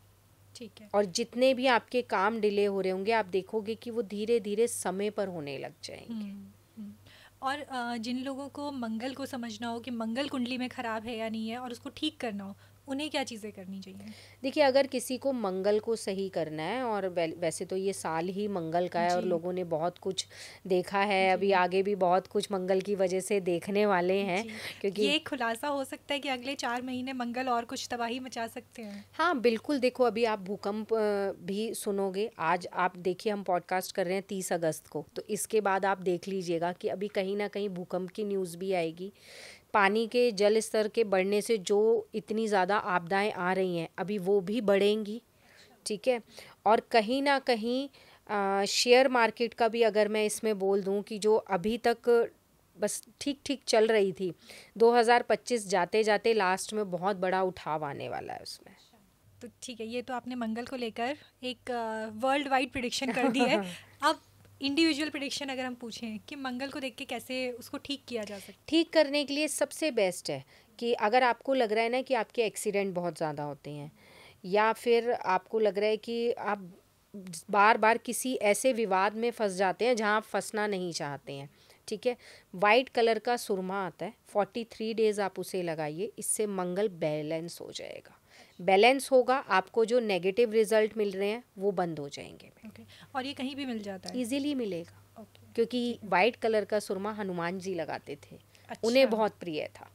ठीक है। और जितने भी आपके काम डिले हो रहे होंगे आप देखोगे कि वो धीरे धीरे समय पर होने लग जाएंगे। और जिन लोगों को मंगल को समझना हो कि मंगल कुंडली में ख़राब है या नहीं है और उसको ठीक करना हो, उन्हें क्या चीज़ें करनी चाहिए? देखिए, अगर किसी को मंगल को सही करना है, और वैसे तो ये साल ही मंगल का है और जी। लोगों ने बहुत कुछ देखा है, अभी जी। आगे भी बहुत कुछ मंगल की वजह से देखने वाले हैं, जी, क्योंकि ये खुलासा हो सकता है कि अगले 4 महीने मंगल और कुछ तबाही मचा सकते हैं। हाँ बिल्कुल। देखो, अभी आप भूकंप भी सुनोगे। आज आप देखिए, हम पॉडकास्ट कर रहे हैं 30 अगस्त को, तो इसके बाद आप देख लीजिएगा कि अभी कहीं ना कहीं भूकंप की न्यूज़ भी आएगी। पानी के जल स्तर के बढ़ने से जो इतनी ज़्यादा आपदाएं आ रही हैं, अभी वो भी बढ़ेंगी। ठीक है। और कहीं ना कहीं शेयर मार्केट का भी अगर मैं इसमें बोल दूं कि जो अभी तक बस ठीक ठीक चल रही थी, 2025 जाते जाते लास्ट में बहुत बड़ा उठाव आने वाला है उसमें। तो ठीक है, ये तो आपने मंगल को लेकर एक वर्ल्ड वाइड प्रिडिक्शन कर दी है। अब इंडिविजुअल प्रिडिक्शन अगर हम पूछें कि मंगल को देख के कैसे उसको ठीक किया जा सकता ठीक करने के लिए सबसे बेस्ट है कि अगर आपको लग रहा है ना कि आपके एक्सीडेंट बहुत ज़्यादा होते हैं, या फिर आपको लग रहा है कि आप बार बार किसी ऐसे विवाद में फंस जाते हैं जहां आप फंसना नहीं चाहते हैं, ठीक है, वाइट कलर का सुरमा आता है, 43 डेज आप उसे लगाइए। इससे मंगल बैलेंस हो जाएगा। बैलेंस होगा, आपको जो नेगेटिव रिजल्ट मिल रहे हैं वो बंद हो जाएंगे। है? ओके, और ये कहीं भी मिल जाता है? इजीली मिलेगा, ओके, क्योंकि ठीक है। वाइट कलर का सुरमा हनुमान जी लगाते थे, अच्छा। उन्हें बहुत प्रिय था।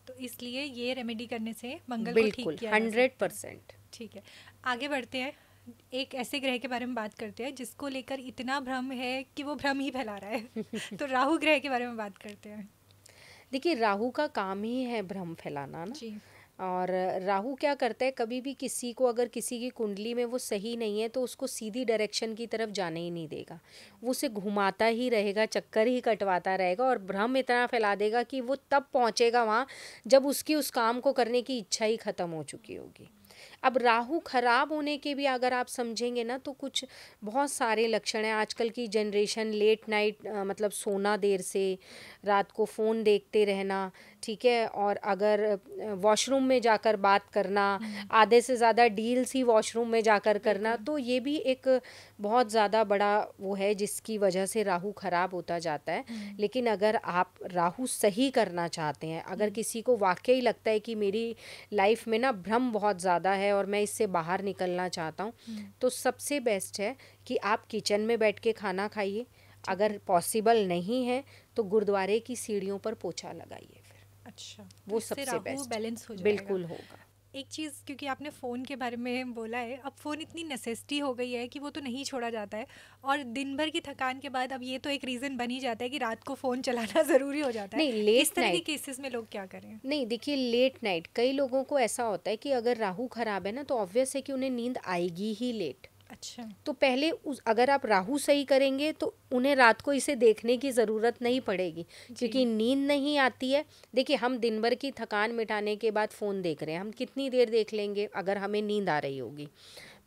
तो इसलिए ये रेमेडी करने से मंगल को ठीक बिल्कुल, किया जा सकता है। 100%। ठीक है, आगे बढ़ते हैं। एक ऐसे ग्रह के बारे में बात करते हैं जिसको लेकर इतना भ्रम है कि वो भ्रम ही फैला रहा है। तो राहु ग्रह के बारे में बात करते हैं। देखिए, राहु का काम ही है भ्रम फैलाना ना। जी। और राहु क्या करता है, कभी भी किसी को, अगर किसी की कुंडली में वो सही नहीं है तो उसको सीधी डायरेक्शन की तरफ जाने ही नहीं देगा। वो उसे घुमाता ही रहेगा, चक्कर ही कटवाता रहेगा, और भ्रम इतना फैला देगा कि वो तब पहुंचेगा वहाँ जब उसकी उस काम को करने की इच्छा ही खत्म हो चुकी होगी। अब राहु खराब होने के भी अगर आप समझेंगे ना, तो कुछ बहुत सारे लक्षण हैं। आजकल की जनरेशन लेट नाइट, मतलब सोना देर से, रात को फ़ोन देखते रहना, ठीक है, और अगर वॉशरूम में जाकर बात करना, आधे से ज़्यादा डील्स ही वॉशरूम में जाकर करना, तो ये भी एक बहुत ज़्यादा बड़ा वो है जिसकी वजह से राहु खराब होता जाता है। लेकिन अगर आप राहु सही करना चाहते हैं, अगर किसी को वाकई लगता है कि मेरी लाइफ में ना भ्रम बहुत ज़्यादा है और मैं इससे बाहर निकलना चाहता हूँ, तो सबसे बेस्ट है कि आप किचन में बैठ के खाना खाइए। अगर पॉसिबल नहीं है तो गुरुद्वारे की सीढ़ियों पर पोछा लगाइए फिर। अच्छा, वो तो इससे सबसे राहु बेस्ट बैलेंस हो जाएगा। बिल्कुल होगा। एक चीज़, क्योंकि आपने फ़ोन के बारे में बोला है, अब फ़ोन इतनी नेसेसिटी हो गई है कि वो तो नहीं छोड़ा जाता है, और दिन भर की थकान के बाद अब ये तो एक रीज़न बन ही जाता है कि रात को फ़ोन चलाना ज़रूरी हो जाता है। नहीं, लेट इस तरह के नाइट केसेस में लोग क्या करें? नहीं, देखिए, लेट नाइट कई लोगों को ऐसा होता है कि अगर राहु खराब है ना, तो ऑब्वियस है कि उन्हें नींद आएगी ही लेट। अच्छा। तो पहले अगर आप राहु सही करेंगे तो उन्हें रात को इसे देखने की ज़रूरत नहीं पड़ेगी, क्योंकि नींद नहीं आती है। देखिए, हम दिन भर की थकान मिटाने के बाद फ़ोन देख रहे हैं, हम कितनी देर देख लेंगे अगर हमें नींद आ रही होगी?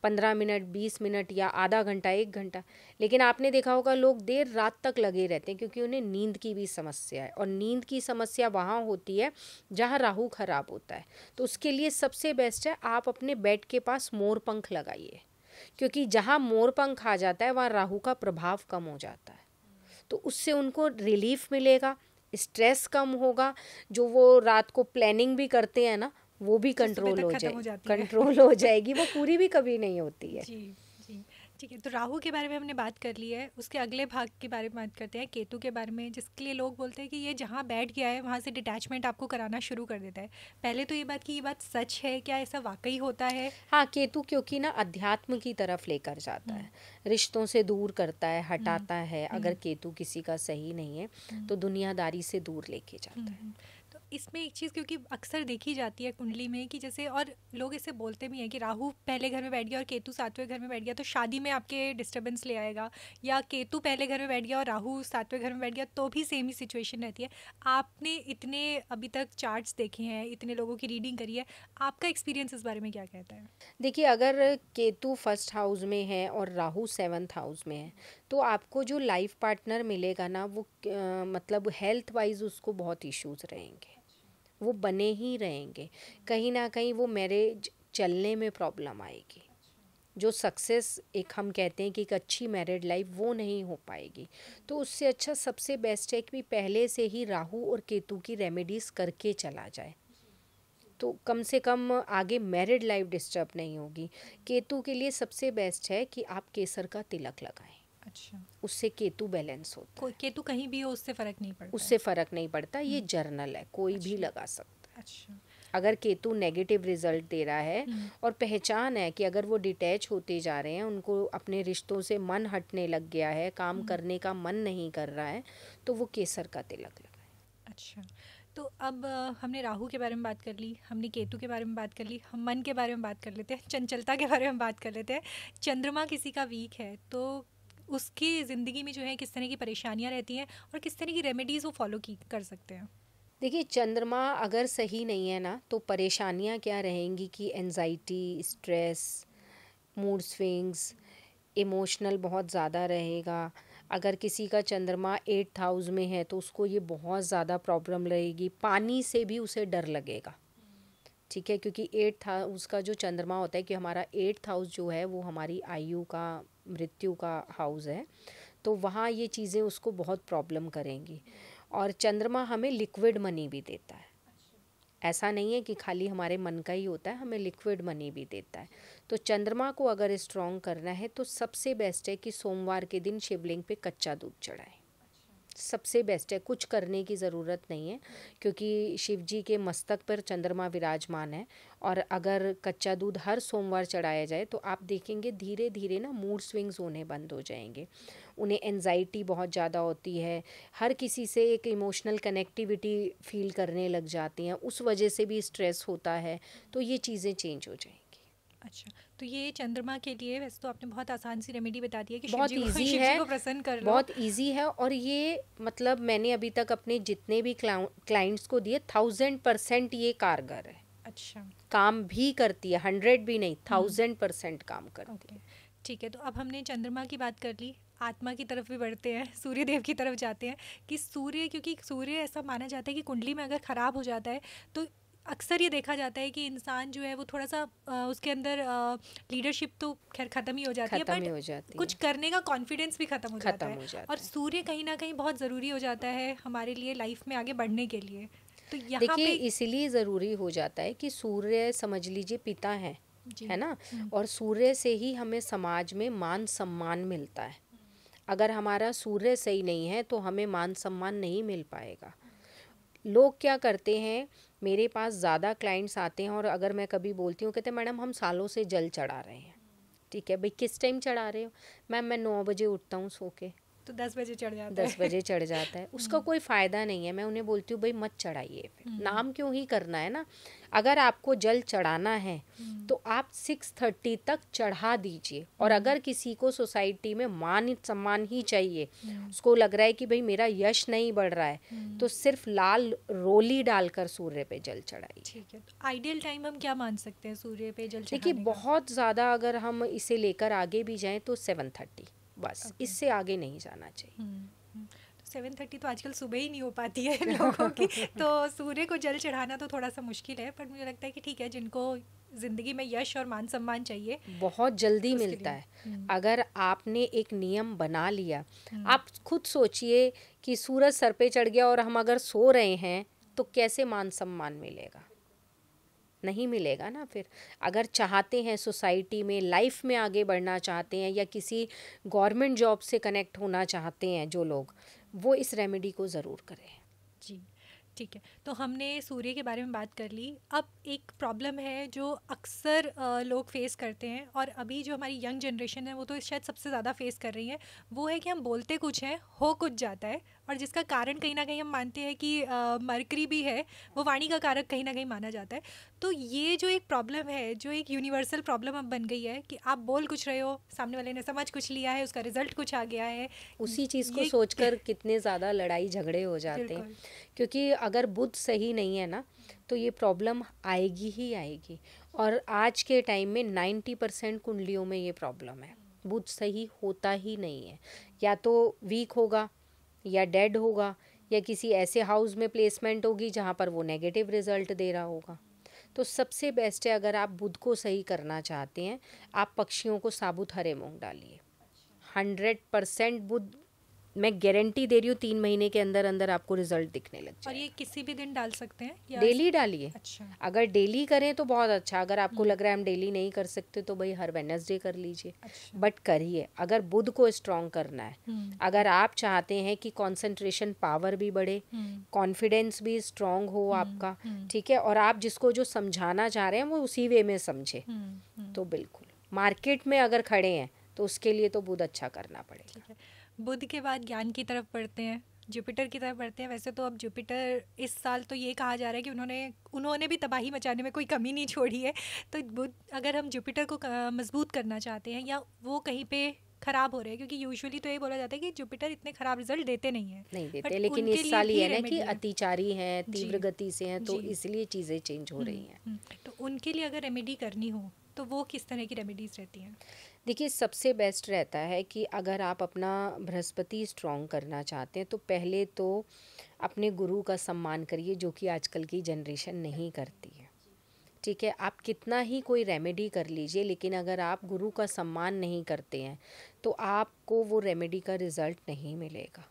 15 मिनट, 20 मिनट, या आधा घंटा, 1 घंटा। लेकिन आपने देखा होगा लोग देर रात तक लगे रहते हैं, क्योंकि उन्हें नींद की भी समस्या है, और नींद की समस्या वहाँ होती है जहाँ राहु खराब होता है। तो उसके लिए सबसे बेस्ट है, आप अपने बेड के पास मोर पंख लगाइए, क्योंकि जहाँ मोर पंख आ जाता है वहाँ राहु का प्रभाव कम हो जाता है। तो उससे उनको रिलीफ मिलेगा, स्ट्रेस कम होगा, जो वो रात को प्लानिंग भी करते हैं ना, वो भी कंट्रोल हो जाएगी। वो पूरी भी कभी नहीं होती है। जी। जी, ठीक है। तो राहु के बारे में हमने बात कर ली है, उसके अगले भाग के बारे में बात करते हैं, केतु के बारे में, जिसके लिए लोग बोलते हैं कि ये जहाँ बैठ गया है वहाँ से डिटैचमेंट आपको कराना शुरू कर देता है। पहले तो ये बात सच है क्या? ऐसा वाकई होता है? हाँ, केतु क्योंकि ना अध्यात्म की तरफ लेकर जाता है, रिश्तों से दूर करता है, हटाता है। अगर केतु किसी का सही नहीं है तो दुनियादारी से दूर लेके जाता है। तो इसमें एक चीज़, क्योंकि अक्सर देखी जाती है कुंडली में कि जैसे, और लोग इसे बोलते भी हैं कि राहु पहले घर में बैठ गया और केतु 7वें घर में बैठ गया तो शादी में आपके डिस्टर्बेंस ले आएगा, या केतु पहले घर में बैठ गया और राहु 7वें घर में बैठ गया तो भी सेम ही सिचुएशन रहती है। आपने इतने अभी तक चार्ट्स देखे हैं, इतने लोगों की रीडिंग करी है, आपका एक्सपीरियंस इस बारे में क्या कहता है? देखिए, अगर केतु फर्स्ट हाउस में है और राहु 7th हाउस में है, तो आपको जो लाइफ पार्टनर मिलेगा ना, वो मतलब हेल्थ वाइज उसको बहुत इश्यूज रहेंगे, वो बने ही रहेंगे। कहीं ना कहीं वो मैरिज चलने में प्रॉब्लम आएगी। जो सक्सेस एक हम कहते हैं कि एक अच्छी मैरिड लाइफ, वो नहीं हो पाएगी। तो उससे अच्छा सबसे बेस्ट है कि पहले से ही राहु और केतु की रेमेडीज़ करके चला जाए। तो कम से कम आगे मैरिड लाइफ डिस्टर्ब नहीं होगी। केतु के लिए सबसे बेस्ट है कि आप केसर का तिलक लगाएं। अच्छा, उससे केतु बैलेंस होता है। केतु कहीं भी हो उससे फ़र्क नहीं पड़ता उससे फ़र्क नहीं पड़ता, ये जर्नल है, कोई भी अच्छा। लगा सकता है। अच्छा। अगर केतु नेगेटिव रिजल्ट दे रहा है और पहचान है कि अगर वो डिटैच होते जा रहे हैं, उनको अपने रिश्तों से मन हटने लग गया है, काम करने का मन नहीं कर रहा है, तो वो केसर का तिलक लगाए। अच्छा, तो अब हमने राहु के बारे में बात कर ली, हमने केतु के बारे में बात कर ली, हम मन के बारे में बात कर लेते हैं, चंचलता के बारे में बात कर लेते हैं। चंद्रमा किसी का वीक है तो उसकी ज़िंदगी में जो है किस तरह की परेशानियां रहती हैं और किस तरह की रेमेडीज़ वो फॉलो की कर सकते हैं? देखिए, चंद्रमा अगर सही नहीं है ना, तो परेशानियां क्या रहेंगी कि anxiety, stress, mood swings, emotional बहुत ज़्यादा रहेगा। अगर किसी का चंद्रमा 8th हाउस में है तो उसको ये बहुत ज़्यादा प्रॉब्लम रहेगी। पानी से भी उसे डर लगेगा, ठीक है, क्योंकि 8th हाउस का जो चंद्रमा होता है कि हमारा 8th हाउस जो है वो हमारी आयु का, मृत्यु का हाउस है, तो वहाँ ये चीज़ें उसको बहुत प्रॉब्लम करेंगी। और चंद्रमा हमें लिक्विड मनी भी देता है, ऐसा नहीं है कि खाली हमारे मन का ही होता है, हमें लिक्विड मनी भी देता है। तो चंद्रमा को अगर स्ट्रॉन्ग करना है तो सबसे बेस्ट है कि सोमवार के दिन शिवलिंग पे कच्चा दूध चढ़ाएं। सबसे बेस्ट है, कुछ करने की ज़रूरत नहीं है, क्योंकि शिव जी के मस्तक पर चंद्रमा विराजमान है। और अगर कच्चा दूध हर सोमवार चढ़ाया जाए तो आप देखेंगे धीरे धीरे ना मूड स्विंग्स होने बंद हो जाएंगे। उन्हें एनजाइटी बहुत ज़्यादा होती है, हर किसी से एक इमोशनल कनेक्टिविटी फील करने लग जाती हैं, उस वजह से भी स्ट्रेस होता है, तो ये चीज़ें चेंज हो जाएंगी। अच्छा, तो ये चंद्रमा के लिए वैसे तो आपने बहुत आसान सी रेमेडी बता दी है कि बहुत शिव इजी जी है, को प्रसन्न कर लो। बहुत इजी है। और ये मतलब मैंने अभी तक अपने जितने भी क्लाइंट्स को दिए 1000% ये कारगर है। अच्छा, काम भी करती है, 100 भी नहीं, 1000% काम करती ओके, है। ठीक है। तो अब हमने चंद्रमा की बात कर ली, आत्मा की तरफ भी बढ़ते हैं, सूर्य देव की तरफ जाते हैं कि सूर्य, क्योंकि सूर्य ऐसा माना जाता है कि कुंडली में अगर ख़राब हो जाता है तो अक्सर ये देखा जाता है कि इंसान जो है वो थोड़ा सा उसके अंदर लीडरशिप तो खैर ख़त्म ही हो जाती है, खत्म ही बट हो जाती कुछ है, करने का कॉन्फिडेंस भी ख़त्म हो जाता खत्म है। हो और जाता है। सूर्य कहीं ना कहीं बहुत ज़रूरी हो जाता है हमारे लिए लाइफ में आगे बढ़ने के लिए, तो यहाँ देखिए, पे इसीलिए ज़रूरी हो जाता है कि सूर्य समझ लीजिए पिता जी। है ना, और सूर्य से ही हमें समाज में मान सम्मान मिलता है। अगर हमारा सूर्य सही नहीं है तो हमें मान सम्मान नहीं मिल पाएगा। लोग क्या करते हैं, मेरे पास ज़्यादा क्लाइंट्स आते हैं और अगर मैं कभी बोलती हूँ, कहते हैं मैडम हम सालों से जल चढ़ा रहे हैं। ठीक है भाई, किस टाइम चढ़ा रहे हो? मैम मैं 9 बजे उठता हूँ सो के, तो 10 बजे चढ़ जाता 10 है। बजे चढ़ जाता है, उसका कोई फ़ायदा नहीं है। मैं उन्हें बोलती हूँ भाई मत चढ़ाइए, फिर नाम क्यों ही करना है ना। अगर आपको जल चढ़ाना है तो आप 6:30 तक चढ़ा दीजिए। और अगर किसी को सोसाइटी में मान सम्मान ही चाहिए, उसको लग रहा है कि भाई मेरा यश नहीं बढ़ रहा है, तो सिर्फ लाल रोली डालकर सूर्य पे जल चढ़ाइए। ठीक है, तो आइडियल टाइम हम क्या मान सकते हैं सूर्य पे जल देखिए, चढ़ाने का? बहुत ज़्यादा अगर हम इसे लेकर आगे भी जाएं तो 7:30, बस ओके। इससे आगे नहीं जाना चाहिए। तो 7:30 तो आजकल सुबह ही नहीं हो पाती है लोगों की, तो सूर्य को जल चढ़ाना तो थोड़ा सा मुश्किल है, पर मुझे लगता है कि ठीक है, जिनको ज़िंदगी में यश और मान सम्मान चाहिए बहुत जल्दी तो उसके मिलता लिए। है। अगर आपने एक नियम बना लिया, आप खुद सोचिए कि सूरज सर पे चढ़ गया और हम अगर सो रहे हैं तो कैसे मान सम्मान मिलेगा? नहीं मिलेगा ना। फिर अगर चाहते हैं सोसाइटी में, लाइफ में आगे बढ़ना चाहते हैं, या किसी गवर्नमेंट जॉब से कनेक्ट होना चाहते हैं जो लोग, वो इस रेमेडी को ज़रूर करें। जी, ठीक है। तो हमने सूर्य के बारे में बात कर ली। अब एक प्रॉब्लम है जो अक्सर लोग फेस करते हैं, और अभी जो हमारी यंग जनरेशन है वो तो शायद सबसे ज़्यादा फेस कर रही है, वो है कि हम बोलते कुछ हैं, हो कुछ जाता है, और जिसका कारण कहीं ना कहीं हम मानते हैं कि मरकरी भी है, वो वाणी का कारक कहीं ना कहीं माना जाता है। तो ये जो एक प्रॉब्लम है, जो एक यूनिवर्सल प्रॉब्लम अब बन गई है कि आप बोल कुछ रहे हो, सामने वाले ने समझ कुछ लिया है, उसका रिजल्ट कुछ आ गया है, उसी चीज़ को ये सोचकर कितने ज़्यादा लड़ाई झगड़े हो जाते हैं। बिल्कुल। क्योंकि अगर बुद्ध सही नहीं है ना, तो ये प्रॉब्लम आएगी ही आएगी। और आज के टाइम में 90% कुंडलियों में ये प्रॉब्लम है। बुद्ध सही होता ही नहीं है, या तो वीक होगा, या डेड होगा, या किसी ऐसे हाउस में प्लेसमेंट होगी जहाँ पर वो नेगेटिव रिजल्ट दे रहा होगा। तो सबसे बेस्ट है, अगर आप बुद्ध को सही करना चाहते हैं, आप पक्षियों को साबुत हरे मूंग डालिए। 100% बुद्ध मैं गारंटी दे रही हूँ 3 महीने के अंदर अंदर आपको रिजल्ट दिखने लग और जाए। ये किसी भी दिन डाल सकते हैं या डेली डालिए। अच्छा। अगर डेली करें तो बहुत अच्छा, अगर आपको लग रहा है हम डेली नहीं कर सकते तो भाई हर वेडनेसडे कर लीजिए, अच्छा। बट करिए। अगर बुध को स्ट्रॉन्ग करना है, अगर आप चाहते हैं कि कंसंट्रेशन पावर भी बढ़े, कॉन्फिडेंस भी स्ट्रॉन्ग हो आपका, ठीक है, और आप जिसको जो समझाना चाह रहे हैं वो उसी वे में समझे, तो बिल्कुल मार्केट में अगर खड़े हैं तो उसके लिए तो बुध अच्छा करना पड़ेगा। ठीक है, बुध के बाद ज्ञान की तरफ बढ़ते हैं, जुपिटर की तरफ बढ़ते हैं। वैसे तो अब जुपिटर इस साल तो ये कहा जा रहा है कि उन्होंने भी तबाही मचाने में कोई कमी नहीं छोड़ी है। तो बुध, अगर हम जुपिटर को मजबूत करना चाहते हैं या वो कहीं पे ख़राब हो रहे हैं, क्योंकि यूजुअली तो ये बोला जाता है कि जुपिटर इतने ख़राब रिजल्ट देते नहीं देते, लेकिन इस साल ये है ना कि अतिचारी हैं, तीव्र गति से हैं, तो इसलिए चीज़ें चेंज हो रही हैं। तो उनके लिए अगर रेमेडी करनी हो तो वो किस तरह की रेमेडीज़ रहती हैं? देखिए, सबसे बेस्ट रहता है कि अगर आप अपना बृहस्पति स्ट्रॉन्ग करना चाहते हैं तो पहले तो अपने गुरु का सम्मान करिए, जो कि आजकल की जनरेशन नहीं करती है, ठीक है। आप कितना ही कोई रेमेडी कर लीजिए, लेकिन अगर आप गुरु का सम्मान नहीं करते हैं तो आपको वो रेमेडी का रिज़ल्ट नहीं मिलेगा।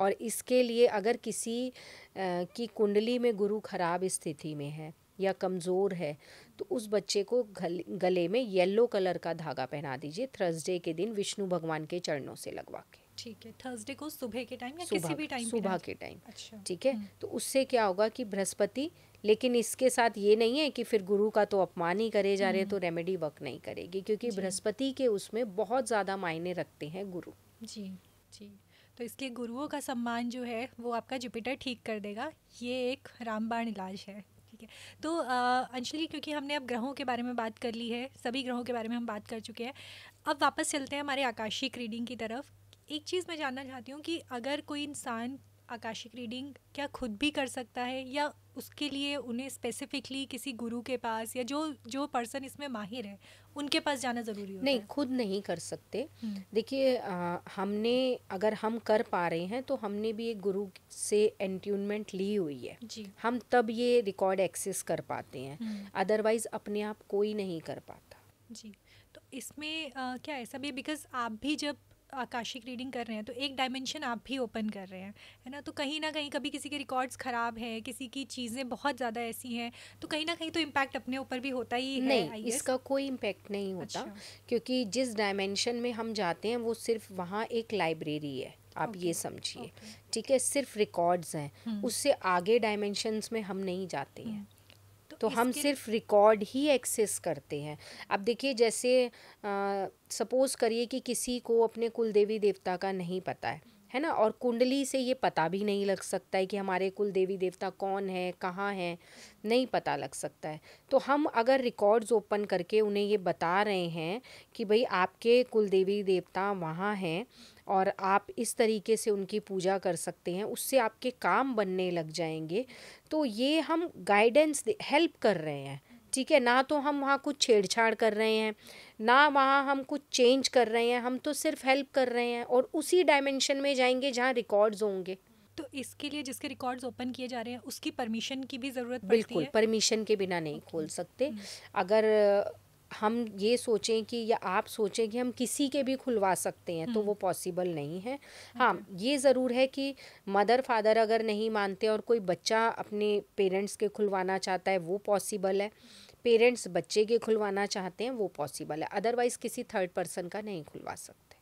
और इसके लिए अगर किसी की कुंडली में गुरु खराब स्थिति में है या कमज़ोर है तो उस बच्चे को गले में येलो कलर का धागा पहना दीजिए थर्सडे के दिन विष्णु भगवान के चरणों से लगवा के। ठीक है, थर्सडे को सुबह के टाइम या किसी भी टाइम? सुबह के टाइम। अच्छा। ठीक है, तो उससे क्या होगा कि बृहस्पति, लेकिन इसके साथ ये नहीं है कि फिर गुरु का तो अपमान ही करे जा रहे तो रेमेडी वर्क नहीं करेगी, क्योंकि बृहस्पति के उसमें बहुत ज़्यादा मायने रखते हैं गुरु। जी जी, तो इसलिए गुरुओं का सम्मान जो है वो आपका जुपिटर ठीक कर देगा। ये एक रामबाण इलाज है। ठीक है, तो अंजलि, क्योंकि हमने अब ग्रहों के बारे में बात कर ली है, सभी ग्रहों के बारे में हम बात कर चुके हैं, अब वापस चलते हैं हमारे आकाशिक रीडिंग की तरफ। एक चीज़ मैं जानना चाहती हूँ कि अगर कोई इंसान आकाशिक रीडिंग क्या खुद भी कर सकता है, या उसके लिए उन्हें स्पेसिफिकली किसी गुरु के पास या जो पर्सन इसमें माहिर है उनके पास जाना ज़रूरी होता है? नहीं, खुद नहीं कर सकते। देखिए, हमने, अगर हम कर पा रहे हैं तो हमने भी एक गुरु से एंट्यूनमेंट ली हुई है जी। हम तब ये रिकॉर्ड एक्सेस कर पाते हैं, अदरवाइज़ अपने आप कोई नहीं कर पाता। जी, तो इसमें क्या ऐसा भी है, बिकॉज आप भी जब आकाशिक रीडिंग कर रहे हैं तो एक डायमेंशन आप भी ओपन कर रहे हैं, है ना, तो कहीं ना कहीं कभी किसी के रिकॉर्ड्स ख़राब हैं, किसी की चीज़ें बहुत ज़्यादा ऐसी हैं, तो कहीं ना कहीं तो इम्पैक्ट अपने ऊपर भी होता ही है। नहीं, इसका कोई इम्पैक्ट नहीं होता। अच्छा। क्योंकि जिस डायमेंशन में हम जाते हैं वो सिर्फ वहाँ एक लाइब्रेरी है, आप ये समझिए, ठीक है, सिर्फ रिकॉर्ड्स हैं, उससे आगे डायमेंशंस में हम नहीं जाते हैं, तो हम सिर्फ रिकॉर्ड ही एक्सेस करते हैं। अब देखिए, जैसे सपोज़ करिए कि किसी को अपने कुल देवी देवता का नहीं पता है ना, और कुंडली से ये पता भी नहीं लग सकता है कि हमारे कुल देवी देवता कौन है, कहाँ हैं, नहीं पता लग सकता है। तो हम अगर रिकॉर्ड्स ओपन करके उन्हें ये बता रहे हैं कि भाई आपके कुल देवी देवता वहाँ हैं और आप इस तरीके से उनकी पूजा कर सकते हैं, उससे आपके काम बनने लग जाएंगे, तो ये हम गाइडेंस हेल्प कर रहे हैं, ठीक है। ना तो हम वहाँ कुछ छेड़छाड़ कर रहे हैं, ना वहाँ हम कुछ चेंज कर रहे हैं, हम तो सिर्फ हेल्प कर रहे हैं और उसी डायमेंशन में जाएंगे जहाँ रिकॉर्ड्स होंगे। तो इसके लिए जिसके रिकॉर्ड्स ओपन किए जा रहे हैं उसकी परमिशन की भी ज़रूरत पड़ती है? बिल्कुल, परमिशन के बिना नहीं खोल सकते। अगर हम ये सोचें कि, या आप सोचें कि हम किसी के भी खुलवा सकते हैं तो वो पॉसिबल नहीं है। हाँ, ये ज़रूर है कि मदर फादर अगर नहीं मानते और कोई बच्चा अपने पेरेंट्स के खुलवाना चाहता है वो पॉसिबल है, पेरेंट्स बच्चे के खुलवाना चाहते हैं वो पॉसिबल है, अदरवाइज़ किसी थर्ड पर्सन का नहीं खुलवा सकते।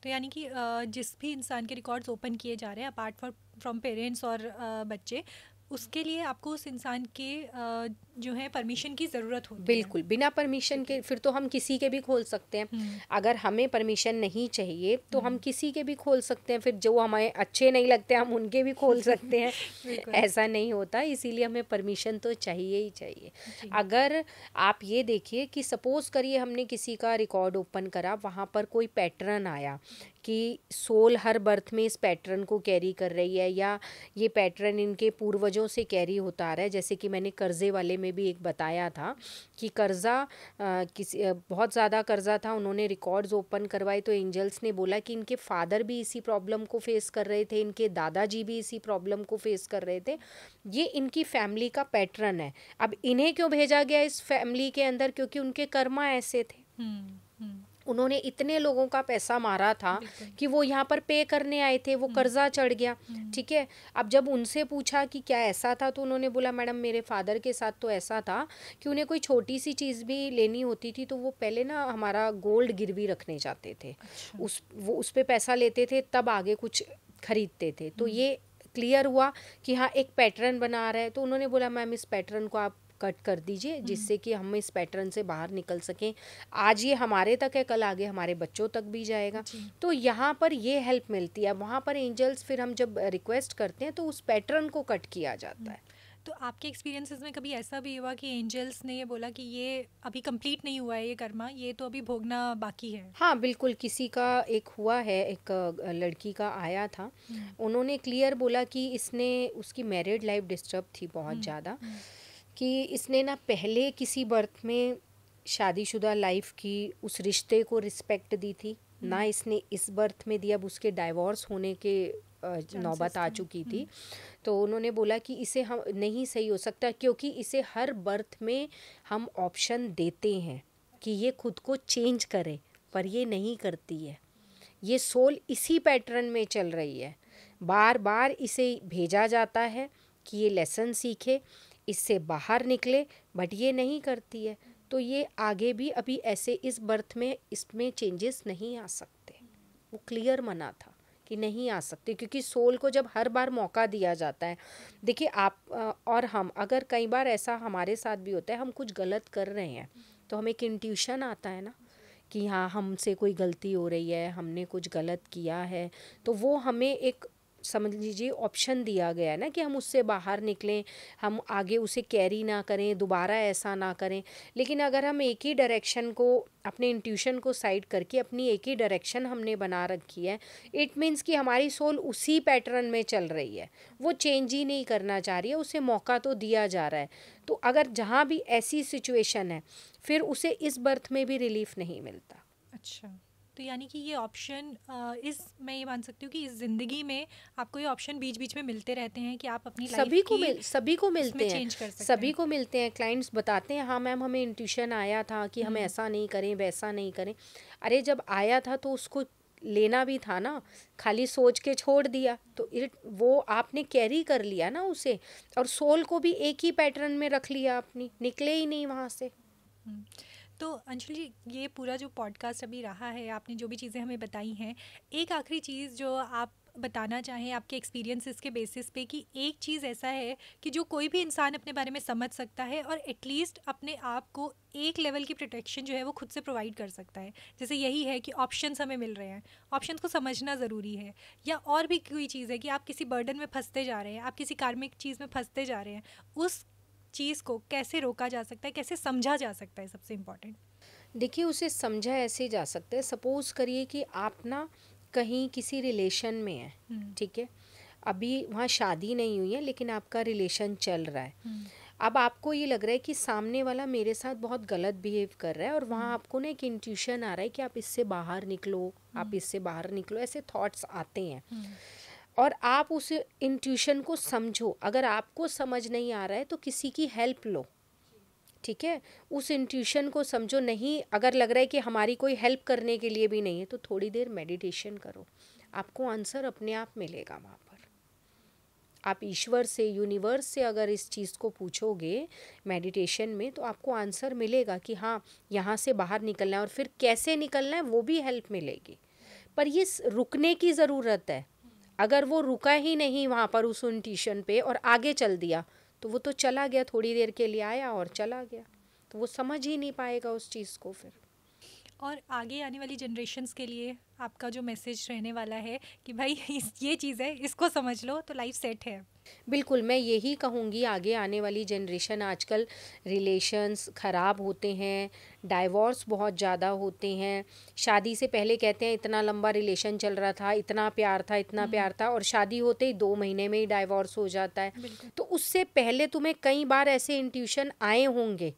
तो यानी कि जिस भी इंसान के रिकॉर्ड्स ओपन किए जा रहे हैं अपार्ट फ्रॉम पेरेंट्स और बच्चे, उसके लिए आपको उस इंसान के जो है परमिशन की ज़रूरत होती है? बिल्कुल, बिना परमिशन के फिर तो हम किसी के भी खोल सकते हैं। अगर हमें परमिशन नहीं चाहिए तो हम किसी के भी खोल सकते हैं, फिर जो हमें अच्छे नहीं लगते हम उनके भी खोल सकते हैं। ऐसा नहीं होता, इसीलिए हमें परमिशन तो चाहिए ही चाहिए। अगर आप ये देखिए कि सपोज़ करिए हमने किसी का रिकॉर्ड ओपन करा, वहाँ पर कोई पैटर्न आया कि सोल हर बर्थ में इस पैटर्न को कैरी कर रही है, या ये पैटर्न इनके पूर्वजों से कैरी होता आ रहा है। जैसे कि मैंने कर्जे वाले में भी एक बताया था कि कर्जा किसी बहुत ज़्यादा कर्जा था, उन्होंने रिकॉर्ड्स ओपन करवाए तो एंजल्स ने बोला कि इनके फादर भी इसी प्रॉब्लम को फेस कर रहे थे, इनके दादाजी भी इसी प्रॉब्लम को फेस कर रहे थे, ये इनकी फैमिली का पैटर्न है। अब इन्हें क्यों भेजा गया इस फैमिली के अंदर? क्योंकि उनके कर्मा ऐसे थे, उन्होंने इतने लोगों का पैसा मारा था कि वो यहाँ पर पे करने आए थे, वो कर्जा चढ़ गया। ठीक है, अब जब उनसे पूछा कि क्या ऐसा था, तो उन्होंने बोला मैडम मेरे फादर के साथ तो ऐसा था कि उन्हें कोई छोटी सी चीज़ भी लेनी होती थी तो वो पहले ना हमारा गोल्ड गिरवी रखने जाते थे। वो उस पे पैसा लेते थे तब आगे कुछ खरीदते थे। तो ये क्लियर हुआ कि हाँ एक पैटर्न बना रहा है। तो उन्होंने बोला मैम इस पैटर्न को आप कट कर दीजिए जिससे कि हम इस पैटर्न से बाहर निकल सकें। आज ये हमारे तक है, कल आगे हमारे बच्चों तक भी जाएगा। तो यहाँ पर ये हेल्प मिलती है। वहाँ पर एंजल्स फिर हम जब रिक्वेस्ट करते हैं तो उस पैटर्न को कट किया जाता है। तो आपके एक्सपीरियंसेस में कभी ऐसा भी हुआ कि एंजल्स ने ये बोला कि ये अभी कंप्लीट नहीं हुआ है, ये कर्मा ये तो अभी भोगना बाकी है? हाँ बिल्कुल, किसी का एक हुआ है, एक लड़की का आया था। उन्होंने क्लियर बोला कि इसने उसकी मैरिड लाइफ डिस्टर्ब थी बहुत ज़्यादा, कि इसने ना पहले किसी बर्थ में शादीशुदा लाइफ की उस रिश्ते को रिस्पेक्ट दी थी, ना इसने इस बर्थ में दी। अब उसके डाइवोर्स होने के नौबत आ चुकी थी। तो उन्होंने बोला कि इसे हम नहीं सही हो सकता क्योंकि इसे हर बर्थ में हम ऑप्शन देते हैं कि ये खुद को चेंज करे, पर ये नहीं करती है। ये सोल इसी पैटर्न में चल रही है, बार बार इसे भेजा जाता है कि ये लेसन सीखे, इससे बाहर निकले, बट ये नहीं करती है। तो ये आगे भी अभी ऐसे इस बर्थ में इसमें चेंजेस नहीं आ सकते। वो क्लियर मना था कि नहीं आ सकते, क्योंकि सोल को जब हर बार मौका दिया जाता है। देखिए आप और हम, अगर कई बार ऐसा हमारे साथ भी होता है, हम कुछ गलत कर रहे हैं तो हमें एक इंट्यूशन आता है ना कि हाँ हमसे कोई गलती हो रही है, हमने कुछ गलत किया है। तो वो हमें एक समझ लीजिए ऑप्शन दिया गया है ना कि हम उससे बाहर निकलें, हम आगे उसे कैरी ना करें, दोबारा ऐसा ना करें। लेकिन अगर हम एक ही डायरेक्शन को, अपने इंट्यूशन को साइड करके अपनी एक ही डायरेक्शन हमने बना रखी है, इट मीन्स कि हमारी सोल उसी पैटर्न में चल रही है, वो चेंज ही नहीं करना चाह रही है। उसे मौका तो दिया जा रहा है। तो अगर जहाँ भी ऐसी सिचुएशन है फिर उसे इस बर्थ में भी रिलीफ नहीं मिलता। अच्छा, तो यानी कि ये ऑप्शन मैं ये मान सकती हूँ कि इस ज़िंदगी में आपको ये ऑप्शन बीच बीच में मिलते रहते हैं कि आप अपनी सभी को मिलते हैं, चेंज कर सकते सभी को मिलते हैं। क्लाइंट्स बताते हैं हाँ मैम हमें इंट्यूशन आया था कि हम ऐसा नहीं करें वैसा नहीं करें। अरे जब आया था तो उसको लेना भी था ना, खाली सोच के छोड़ दिया तो वो आपने कैरी कर लिया ना उसे, और सोल को भी एक ही पैटर्न में रख लिया, अपनी निकले ही नहीं वहाँ से। तो अंशुल जी, ये पूरा जो पॉडकास्ट अभी रहा है, आपने जो भी चीज़ें हमें बताई हैं, एक आखिरी चीज़ जो आप बताना चाहें आपके एक्सपीरियंसेस के बेसिस पे कि एक चीज़ ऐसा है कि जो कोई भी इंसान अपने बारे में समझ सकता है और एटलीस्ट अपने आप को एक लेवल की प्रोटेक्शन जो है वो खुद से प्रोवाइड कर सकता है। जैसे यही है कि ऑप्शंस हमें मिल रहे हैं, ऑप्शंस को समझना ज़रूरी है। या और भी कोई चीज़ है कि आप किसी बर्डन में फंसते जा रहे हैं, आप किसी कार्मिक चीज़ में फंसते जा रहे हैं, उस चीज़ को कैसे रोका जा सकता है, कैसे समझा जा सकता है, सबसे इम्पॉर्टेंट। देखिए उसे समझा ऐसे जा सकता है, सपोज़ करिए कि आप ना कहीं किसी रिलेशन में हैं, ठीक है, अभी वहाँ शादी नहीं हुई है लेकिन आपका रिलेशन चल रहा है। अब आपको ये लग रहा है कि सामने वाला मेरे साथ बहुत गलत बिहेव कर रहा है, और वहाँ आपको ना एक इंट्यूशन आ रहा है कि आप इससे बाहर निकलो, आप इससे बाहर निकलो, ऐसे थॉट्स आते हैं। और आप उस इंट्यूशन को समझो। अगर आपको समझ नहीं आ रहा है तो किसी की हेल्प लो, ठीक है, उस इंट्यूशन को समझो। नहीं, अगर लग रहा है कि हमारी कोई हेल्प करने के लिए भी नहीं है तो थोड़ी देर मेडिटेशन करो, आपको आंसर अपने आप मिलेगा वहाँ पर। आप ईश्वर से, यूनिवर्स से अगर इस चीज़ को पूछोगे मेडिटेशन में तो आपको आंसर मिलेगा कि हाँ यहाँ से बाहर निकलना है, और फिर कैसे निकलना है वो भी हेल्प मिलेगी। पर ये रुकने की ज़रूरत है। अगर वो रुका ही नहीं वहाँ पर उस इंट्यूशन पे और आगे चल दिया तो वो तो चला गया, थोड़ी देर के लिए आया और चला गया, तो वो समझ ही नहीं पाएगा उस चीज़ को फिर। और आगे आने वाली जनरेशन्स के लिए आपका जो मैसेज रहने वाला है कि भाई ये चीज़ है, इसको समझ लो तो लाइफ सेट है। बिल्कुल, मैं यही कहूँगी, आगे आने वाली जनरेशन, आजकल रिलेशंस ख़राब होते हैं, डाइवोर्स बहुत ज़्यादा होते हैं। शादी से पहले कहते हैं इतना लंबा रिलेशन चल रहा था, इतना प्यार था, इतना प्यार था, और शादी होते ही 2 महीने में ही डाइवोर्स हो जाता है। तो उससे पहले तुम्हें कई बार ऐसे इंट्यूशन आए होंगे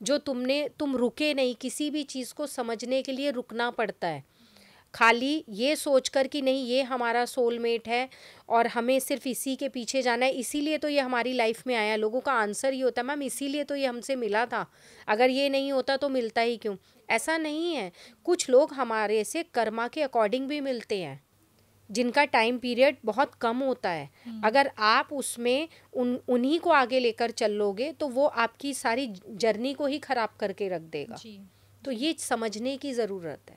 जो तुम रुके नहीं, किसी भी चीज़ को समझने के लिए रुकना पड़ता है। खाली ये सोचकर कि नहीं ये हमारा सोलमेट है और हमें सिर्फ इसी के पीछे जाना है, इसीलिए तो ये हमारी लाइफ में आया। लोगों का आंसर ये होता है मैम इसीलिए तो ये हमसे मिला था, अगर ये नहीं होता तो मिलता ही क्यों। ऐसा नहीं है, कुछ लोग हमारे से कर्मा के अकॉर्डिंग भी मिलते हैं जिनका टाइम पीरियड बहुत कम होता है। अगर आप उसमें उन्हीं को आगे लेकर चलोगे तो वो आपकी सारी जर्नी को ही खराब करके रख देगा। तो ये समझने की ज़रूरत है,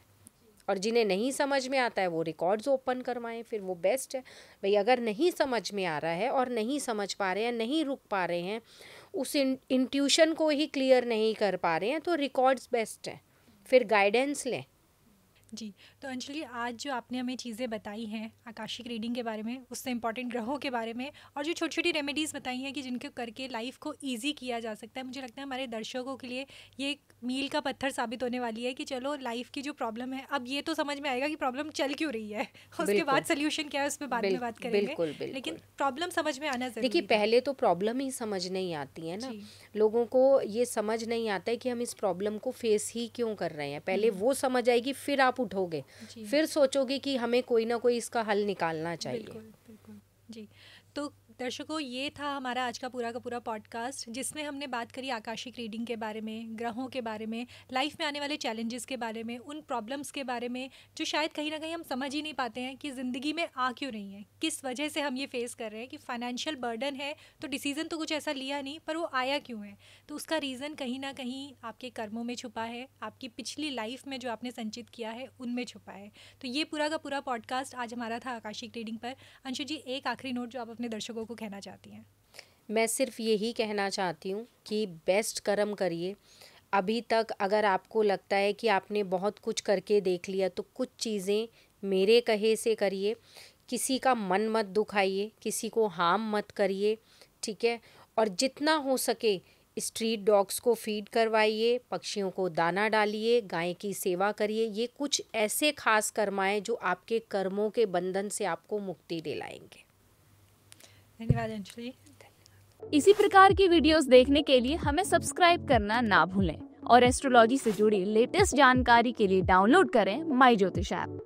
और जिन्हें नहीं समझ में आता है वो रिकॉर्ड्स ओपन करवाएं, फिर वो बेस्ट है। भाई अगर नहीं समझ में आ रहा है और नहीं समझ पा रहे हैं, नहीं रुक पा रहे हैं, उस इंट्यूशन को ही क्लियर नहीं कर पा रहे हैं, तो रिकॉर्ड्स बेस्ट है, फिर गाइडेंस लें। जी, तो अंजलि आज जो आपने हमें चीज़ें बताई हैं आकाशिक रीडिंग के बारे में, उससे इंपॉर्टेंट ग्रहों के बारे में, और जो छोटी छोटी रेमेडीज़ बताई हैं कि जिनके करके लाइफ को इजी किया जा सकता है, मुझे लगता है हमारे दर्शकों के लिए ये एक मील का पत्थर साबित होने वाली है कि चलो लाइफ की जो प्रॉब्लम है अब ये तो समझ में आएगा कि प्रॉब्लम चल क्यों रही है, उसके बाद सोल्यूशन क्या है उस पर बाद में बात करेंगे, लेकिन प्रॉब्लम समझ में आना जरूरी। देखिए पहले तो प्रॉब्लम ही समझ नहीं आती है ना, लोगों को ये समझ नहीं आता है कि हम इस प्रॉब्लम को फेस ही क्यों कर रहे हैं। पहले वो समझ आएगी, फिर आप उठोगे, फिर सोचोगे कि हमें कोई ना कोई इसका हल निकालना चाहिए। बिल्कुल जी। तो दर्शकों, ये था हमारा आज का पूरा पॉडकास्ट, जिसमें हमने बात करी आकाशिक रीडिंग के बारे में, ग्रहों के बारे में, लाइफ में आने वाले चैलेंजेस के बारे में, उन प्रॉब्लम्स के बारे में जो शायद कहीं ना कहीं हम समझ ही नहीं पाते हैं कि ज़िंदगी में आ क्यों रही हैं, किस वजह से हम ये फेस कर रहे हैं। कि फाइनेंशियल बर्डन है तो डिसीज़न तो कुछ ऐसा लिया नहीं, पर वो आया क्यों है, तो उसका रीज़न कहीं ना कहीं आपके कर्मों में छुपा है, आपकी पिछली लाइफ में जो आपने संचित किया है उनमें छुपा है। तो ये पूरा का पूरा पॉडकास्ट आज हमारा था आकाशिक रीडिंग पर। अंशु जी, एक आखिरी नोट जो आप अपने दर्शकों को कहना चाहती हैं। मैं सिर्फ यही कहना चाहती हूँ कि बेस्ट कर्म करिए। अभी तक अगर आपको लगता है कि आपने बहुत कुछ करके देख लिया, तो कुछ चीज़ें मेरे कहे से करिए, किसी का मन मत दुखाइए, किसी को हार्म मत करिए, ठीक है। और जितना हो सके स्ट्रीट डॉग्स को फीड करवाइए, पक्षियों को दाना डालिए, गाय की सेवा करिए। ये कुछ ऐसे खास कर्माएं जो आपके कर्मों के बंधन से आपको मुक्ति दिलाएंगे। धन्यवाद अंजलि। इसी प्रकार की वीडियोस देखने के लिए हमें सब्सक्राइब करना ना भूलें और एस्ट्रोलॉजी से जुड़ी लेटेस्ट जानकारी के लिए डाउनलोड करें माई ज्योतिष ऐप।